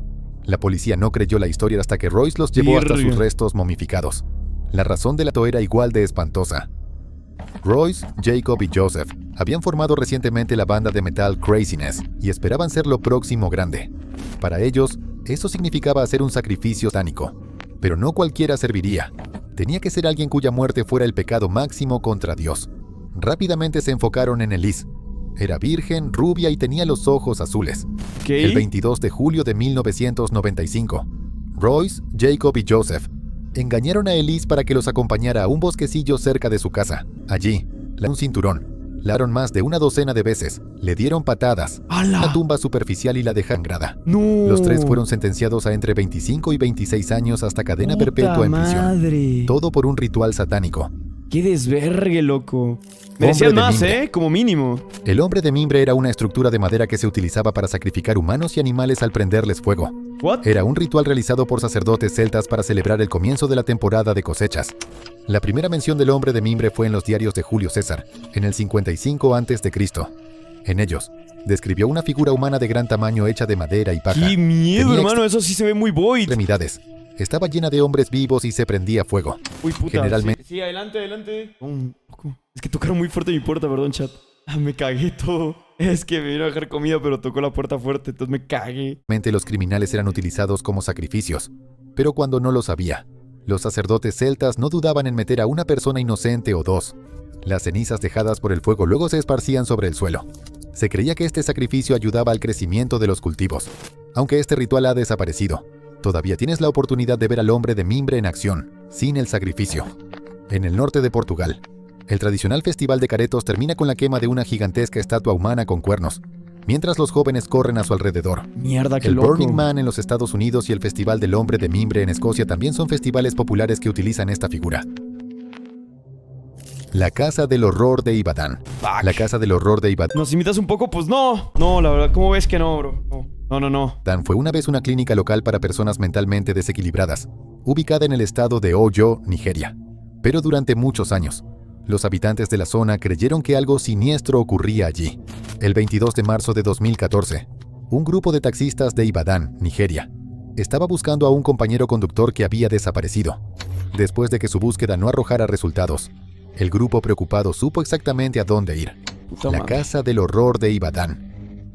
La policía no creyó la historia hasta que Royce los llevó hasta Virgen. sus restos momificados. La razón del ato era igual de espantosa. Royce, Jacob y Joseph habían formado recientemente la banda de metal Craziness y esperaban ser lo próximo grande. Para ellos, eso significaba hacer un sacrificio satánico. Pero no cualquiera serviría. Tenía que ser alguien cuya muerte fuera el pecado máximo contra Dios. Rápidamente se enfocaron en Elise. Era virgen, rubia y tenía los ojos azules. ¿Qué? El 22 de julio de 1995, Royce, Jacob y Joseph engañaron a Elise para que los acompañara a un bosquecillo cerca de su casa. Allí, un cinturón. La araron más de una docena de veces. Le dieron patadas. ¡Hala! Una tumba superficial y la dejaron sangrada. ¡No! Los 3 fueron sentenciados a entre 25 y 26 años hasta cadena perpetua en prisión. Madre. Todo por un ritual satánico. ¡Qué desvergue, loco! Merecían de más, mimbre. Como mínimo. El hombre de mimbre era una estructura de madera que se utilizaba para sacrificar humanos y animales al prenderles fuego. ¿What? Era un ritual realizado por sacerdotes celtas para celebrar el comienzo de la temporada de cosechas. La primera mención del hombre de mimbre fue en los diarios de Julio César, en el 55 a.C. En ellos, Describió una figura humana de gran tamaño hecha de madera y paja. ¡Qué miedo, Tenía hermano! Eso sí se ve muy Void. extremidades. Estaba llena de hombres vivos y se prendía fuego. Uy, puta. Generalmente- Sí, adelante. Un poco. Es que tocaron muy fuerte mi puerta, perdón, chat. Me cagué todo. Es que me vino a dejar comida, pero tocó la puerta fuerte, entonces me cagué. Los criminales eran utilizados como sacrificios. Pero cuando no lo sabía, los sacerdotes celtas no dudaban en meter a una persona inocente o dos. Las cenizas dejadas por el fuego luego se esparcían sobre el suelo. Se creía que este sacrificio ayudaba al crecimiento de los cultivos. Aunque este ritual ha desaparecido, todavía tienes la oportunidad de ver al hombre de mimbre en acción, sin el sacrificio. En el norte de Portugal, el tradicional festival de caretos termina con la quema de una gigantesca estatua humana con cuernos, mientras los jóvenes corren a su alrededor. Mierda, qué El loco. Burning Man en los Estados Unidos y el Festival del Hombre de Mimbre en Escocia también son festivales populares que utilizan esta figura. La Casa del Horror de Ibadan. Fuck. La Casa del Horror de Ibadan ¿Nos imitas un poco? Pues no. No, la verdad, ¿cómo ves que no, bro? No. fue una vez una clínica local para personas mentalmente desequilibradas, ubicada en el estado de Oyo, Nigeria. Pero durante muchos años, los habitantes de la zona creyeron que algo siniestro ocurría allí. El 22 de marzo de 2014, un grupo de taxistas de Ibadan, Nigeria, estaba buscando a un compañero conductor que había desaparecido. Después de que su búsqueda no arrojara resultados, el grupo preocupado supo exactamente a dónde ir. Puta La madre. Casa del Horror de Ibadan.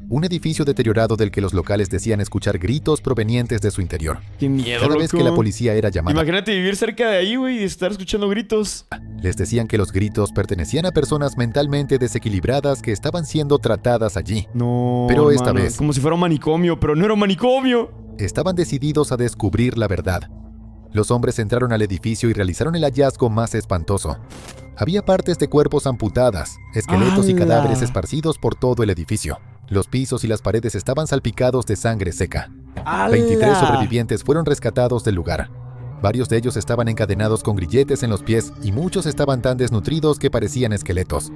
Un edificio deteriorado del que los locales decían escuchar gritos provenientes de su interior. Qué miedo, Cada loco. vez que la policía era llamada, Imagínate vivir cerca de ahí, güey, y estar escuchando gritos. les decían que los gritos pertenecían a personas mentalmente desequilibradas que estaban siendo tratadas allí. No, Pero esta hermano, vez- como si fuera un manicomio, pero no era un manicomio. Estaban decididos a descubrir la verdad. Los hombres entraron al edificio y realizaron el hallazgo más espantoso. Había partes de cuerpos amputadas, esqueletos y ¡Hala! cadáveres esparcidos por todo el edificio. Los pisos y las paredes estaban salpicados de sangre seca. 23 sobrevivientes fueron rescatados del lugar. Varios de ellos estaban encadenados con grilletes en los pies y muchos estaban tan desnutridos que parecían esqueletos.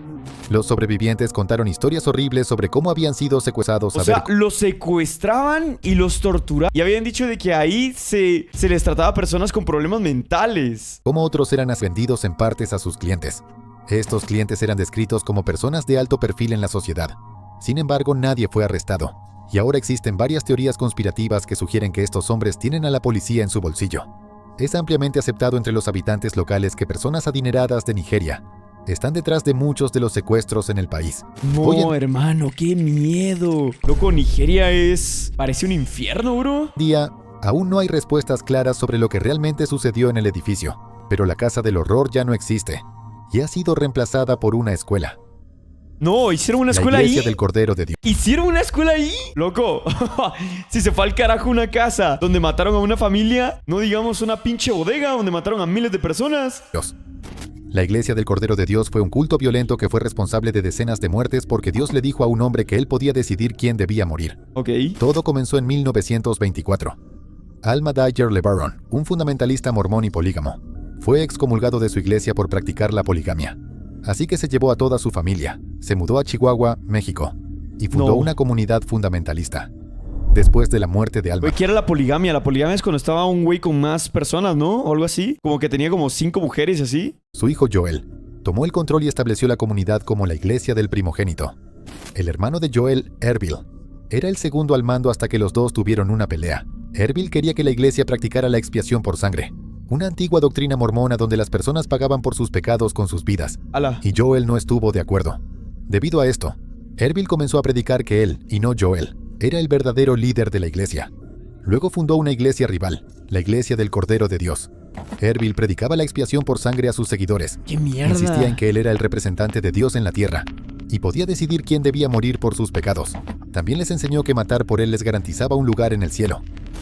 Los sobrevivientes contaron historias horribles sobre cómo habían sido secuestrados O sea, los secuestraban y los torturaban. Y habían dicho de que ahí se les trataba a personas con problemas mentales. cómo otros eran vendidos en partes a sus clientes. Estos clientes eran descritos como personas de alto perfil en la sociedad. Sin embargo, nadie fue arrestado. Y ahora existen varias teorías conspirativas que sugieren que estos hombres tienen a la policía en su bolsillo. Es ampliamente aceptado entre los habitantes locales que personas adineradas de Nigeria están detrás de muchos de los secuestros en el país. Hoy No, en hermano, qué miedo. Loco, Nigeria parece un infierno, bro. día, aún no hay respuestas claras sobre lo que realmente sucedió en el edificio, pero la Casa del Horror ya no existe y ha sido reemplazada por una escuela. No, hicieron una La escuela Iglesia ahí. del Cordero de Dios. ¿Hicieron una escuela ahí? Loco, si se fue al carajo una casa donde mataron a una familia, no digamos una pinche bodega donde mataron a miles de personas. La Iglesia del Cordero de Dios fue un culto violento que fue responsable de decenas de muertes porque Dios le dijo a un hombre que él podía decidir quién debía morir. Ok. Todo comenzó en 1924. Alma Dyer LeBaron, un fundamentalista mormón y polígamo, fue excomulgado de su iglesia por practicar la poligamia. Así que se llevó a toda su familia, se mudó a Chihuahua, México, y fundó No. una comunidad fundamentalista. Después de la muerte de Alma, Güey, ¿qué era la poligamia? La poligamia es cuando estaba un güey con más personas, ¿no? O algo así. Como que tenía como 5 mujeres y así. su hijo Joel tomó el control y estableció la comunidad como la iglesia del primogénito. El hermano de Joel, Erbil, era el segundo al mando hasta que los dos tuvieron una pelea. Erbil quería que la iglesia practicara la expiación por sangre, una antigua doctrina mormona donde las personas pagaban por sus pecados con sus vidas, Ala. y Joel no estuvo de acuerdo. Debido a esto, Erbil comenzó a predicar que él, y no Joel, era el verdadero líder de la iglesia. Luego fundó una iglesia rival, la Iglesia del Cordero de Dios. Erbil predicaba la expiación por sangre a sus seguidores. ¡Qué mierda! Insistía en que él era el representante de Dios en la tierra y podía decidir quién debía morir por sus pecados. También les enseñó que matar por él les garantizaba un lugar en el cielo.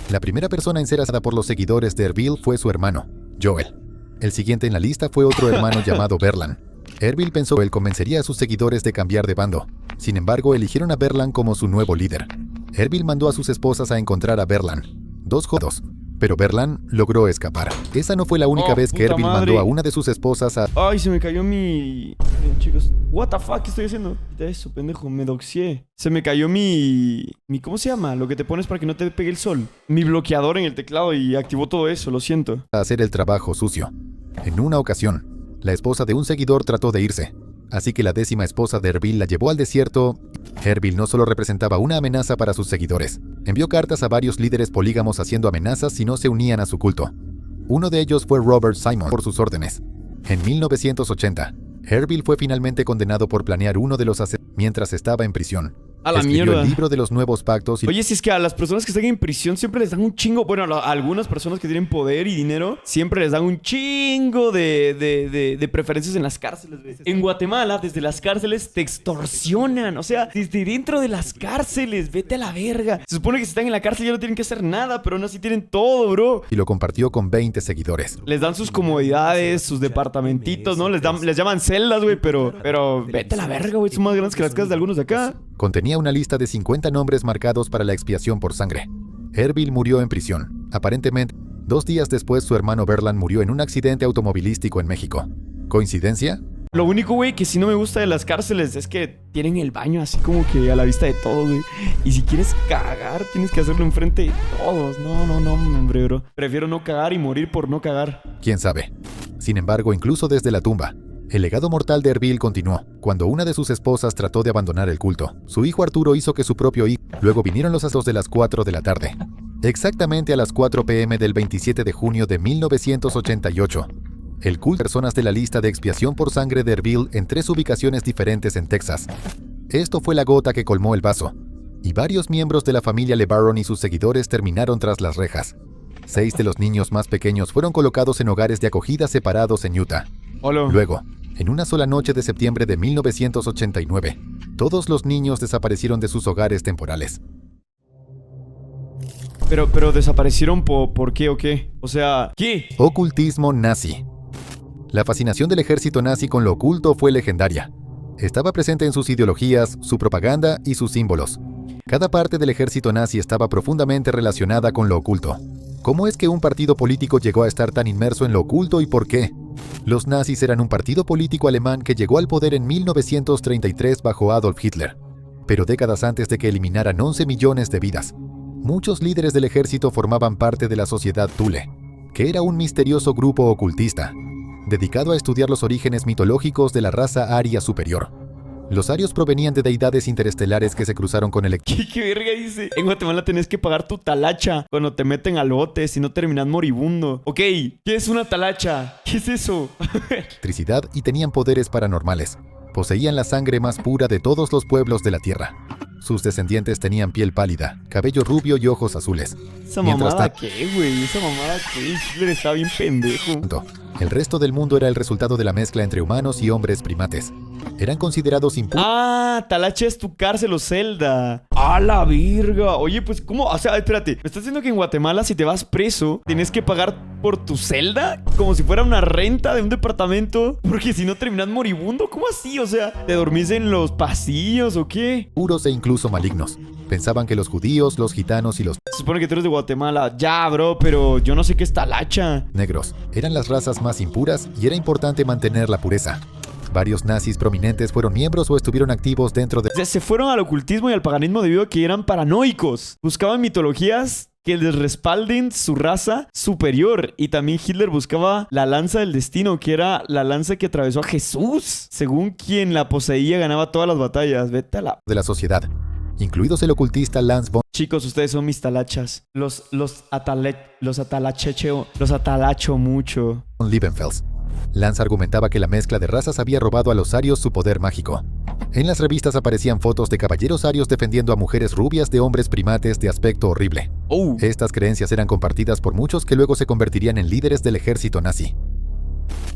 La primera persona en ser asada por los seguidores de Erbil fue su hermano, Joel. El siguiente en la lista fue otro hermano llamado Berlan. Erbil pensó que él convencería a sus seguidores de cambiar de bando. Sin embargo, eligieron a Berlan como su nuevo líder. Erbil mandó a sus esposas a encontrar a Berlan, dos jodos, pero Berlan logró escapar. Esa no fue la única Oh, vez que puta Erbil madre. mandó a una de sus esposas a... Ay, se me cayó mi... chicos. What the fuck, ¿qué estoy haciendo? Quita eso, pendejo, me doxié. Se me cayó mi... ¿Cómo se llama? Lo que te pones para que no te pegue el sol. Mi bloqueador en el teclado y activó todo eso, lo siento. hacer el trabajo sucio. En una ocasión, la esposa de un seguidor trató de irse, así que la 10ª esposa de Erbil la llevó al desierto Erbil no solo representaba una amenaza para sus seguidores, envió cartas a varios líderes polígamos haciendo amenazas si no se unían a su culto. Uno de ellos fue Robert Simon por sus órdenes. En 1980, Erbil fue finalmente condenado por planear uno de los asesinatos mientras estaba en prisión. A la Escribió mierda. el libro de los nuevos pactos y Oye, si es que a las personas que están en prisión siempre les dan un chingo. Bueno, a algunas personas que tienen poder y dinero siempre les dan un chingo de preferencias en las cárceles, güey. En Guatemala, desde las cárceles te extorsionan. O sea, desde dentro de las cárceles, vete a la verga. Se supone que si están en la cárcel ya no tienen que hacer nada, pero aún así tienen todo, bro. lo compartió con 20 seguidores. Les dan sus comodidades, sus departamentitos, ¿no? Les llaman celdas, güey, pero vete a la verga, güey. Son más grandes que las casas de algunos de acá. Contenía una lista de 50 nombres marcados para la expiación por sangre. Erbil murió en prisión. Aparentemente, 2 días después su hermano Berlan murió en un accidente automovilístico en México. ¿Coincidencia? Lo único, güey, que sí no me gusta de las cárceles es que tienen el baño así como que a la vista de todos, güey. Y si quieres cagar, tienes que hacerlo enfrente de todos. No, hombre, bro. Prefiero no cagar y morir por no cagar. ¿Quién sabe? Sin embargo, incluso desde la tumba, el legado mortal de Erbil continuó. Cuando una de sus esposas trató de abandonar el culto, su hijo Arturo hizo que su propio hijo... Luego vinieron los asos de las 4 de la tarde. Exactamente a las 4 p.m. del 27 de junio de 1988. El culto personas de la lista de expiación por sangre de Erbil en 3 ubicaciones diferentes en Texas. Esto fue la gota que colmó el vaso, y varios miembros de la familia LeBaron y sus seguidores terminaron tras las rejas. 6 de los niños más pequeños fueron colocados en hogares de acogida separados en Utah. Hola. Luego, en una sola noche de septiembre de 1989, todos los niños desaparecieron de sus hogares temporales. Pero desaparecieron ¿por qué o qué? O sea, ¿qué? Ocultismo nazi. La fascinación del ejército nazi con lo oculto fue legendaria. Estaba presente en sus ideologías, su propaganda y sus símbolos. Cada parte del ejército nazi estaba profundamente relacionada con lo oculto. ¿Cómo es que un partido político llegó a estar tan inmerso en lo oculto y por qué? Los nazis eran un partido político alemán que llegó al poder en 1933 bajo Adolf Hitler, pero décadas antes de que eliminaran 11 millones de vidas. Muchos líderes del ejército formaban parte de la Sociedad Thule, que era un misterioso grupo ocultista, dedicado a estudiar los orígenes mitológicos de la raza aria superior. Los arios provenían de deidades interestelares que se cruzaron con el... ¿Qué verga dice? En Guatemala tenés que pagar tu talacha cuando te meten al bote, si no terminas moribundo. Ok, ¿qué es una talacha? ¿Qué es eso? electricidad y tenían poderes paranormales. Poseían la sangre más pura de todos los pueblos de la tierra. Sus descendientes tenían piel pálida, cabello rubio y ojos azules. ¿Esa Mientras mamada qué, güey? ¿Esa mamada qué? Hitler está bien pendejo. el resto del mundo era el resultado de la mezcla entre humanos y hombres primates. Eran considerados impuros. Ah, talacha es tu cárcel o celda. ¡A la virga! Oye, pues, ¿cómo? O sea, espérate. ¿Me estás diciendo que en Guatemala, si te vas preso, tienes que pagar por tu celda? Como si fuera una renta de un departamento. Porque si no terminas moribundo. ¿Cómo así? O sea, ¿te dormís en los pasillos o qué? Puros e incluso malignos. Pensaban que los judíos, los gitanos y los Se supone que tú eres de Guatemala. Ya, bro, pero yo no sé qué es talacha. negros eran las razas más impuras y era importante mantener la pureza. Varios nazis prominentes fueron miembros o estuvieron activos dentro de... O sea, se fueron al ocultismo y al paganismo debido a que eran paranoicos. Buscaban mitologías que les respalden su raza superior. Y también Hitler buscaba la lanza del destino, que era la lanza que atravesó a Jesús. Según quien la poseía, ganaba todas las batallas. Vete a la... de la sociedad, incluidos el ocultista Lance von Chicos, ustedes son mis talachas. Los atalacho mucho. Liebenfels. Lance argumentaba que la mezcla de razas había robado a los arios su poder mágico. En las revistas aparecían fotos de caballeros arios defendiendo a mujeres rubias de hombres primates de aspecto horrible. Estas creencias eran compartidas por muchos que luego se convertirían en líderes del ejército nazi.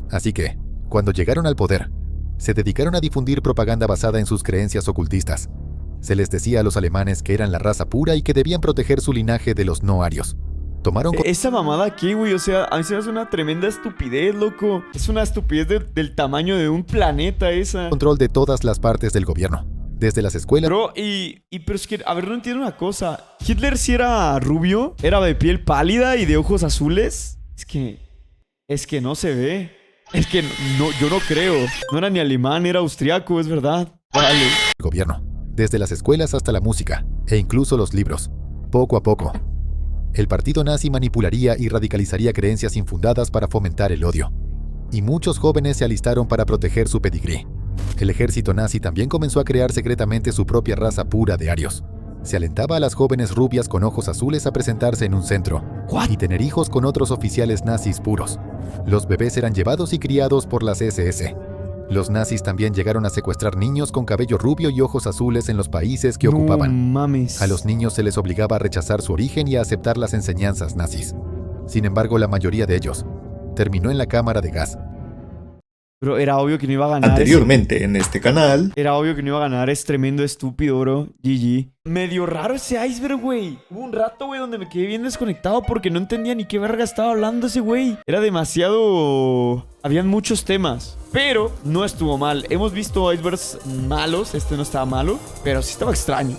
Así que, cuando llegaron al poder, se dedicaron a difundir propaganda basada en sus creencias ocultistas. Se les decía a los alemanes que eran la raza pura y que debían proteger su linaje de los no arios. Tomaron Esa mamada aquí, güey, o sea, a mí se me hace una tremenda estupidez, loco. Es una estupidez del tamaño de un planeta esa. control de todas las partes del gobierno, desde las escuelas... Bro, pero es que, a ver, no entiendo una cosa. ¿Hitler sí era rubio? ¿Era de piel pálida y de ojos azules? Es que no se ve. Es que no, yo no creo. No era ni alemán, era austriaco, es verdad. Vale. gobierno, desde las escuelas hasta la música, e incluso los libros. Poco a poco, el partido nazi manipularía y radicalizaría creencias infundadas para fomentar el odio. Y muchos jóvenes se alistaron para proteger su pedigrí. El ejército nazi también comenzó a crear secretamente su propia raza pura de arios. Se alentaba a las jóvenes rubias con ojos azules a presentarse en un centro y tener hijos con otros oficiales nazis puros. Los bebés eran llevados y criados por las SS. Los nazis también llegaron a secuestrar niños con cabello rubio y ojos azules en los países que ocupaban. Mames. A los niños se les obligaba a rechazar su origen y a aceptar las enseñanzas nazis. Sin embargo, la mayoría de ellos terminó en la cámara de gas. Bro, era obvio que no iba a ganar. Anteriormente en este canal. Era obvio que no iba a ganar. Es tremendo estúpido, bro. GG. Medio raro ese iceberg, güey. Hubo un rato, güey, donde me quedé bien desconectado porque no entendía ni qué verga estaba hablando ese güey. Era demasiado... Habían muchos temas. Pero no estuvo mal. Hemos visto icebergs malos. Este no estaba malo, pero sí estaba extraño.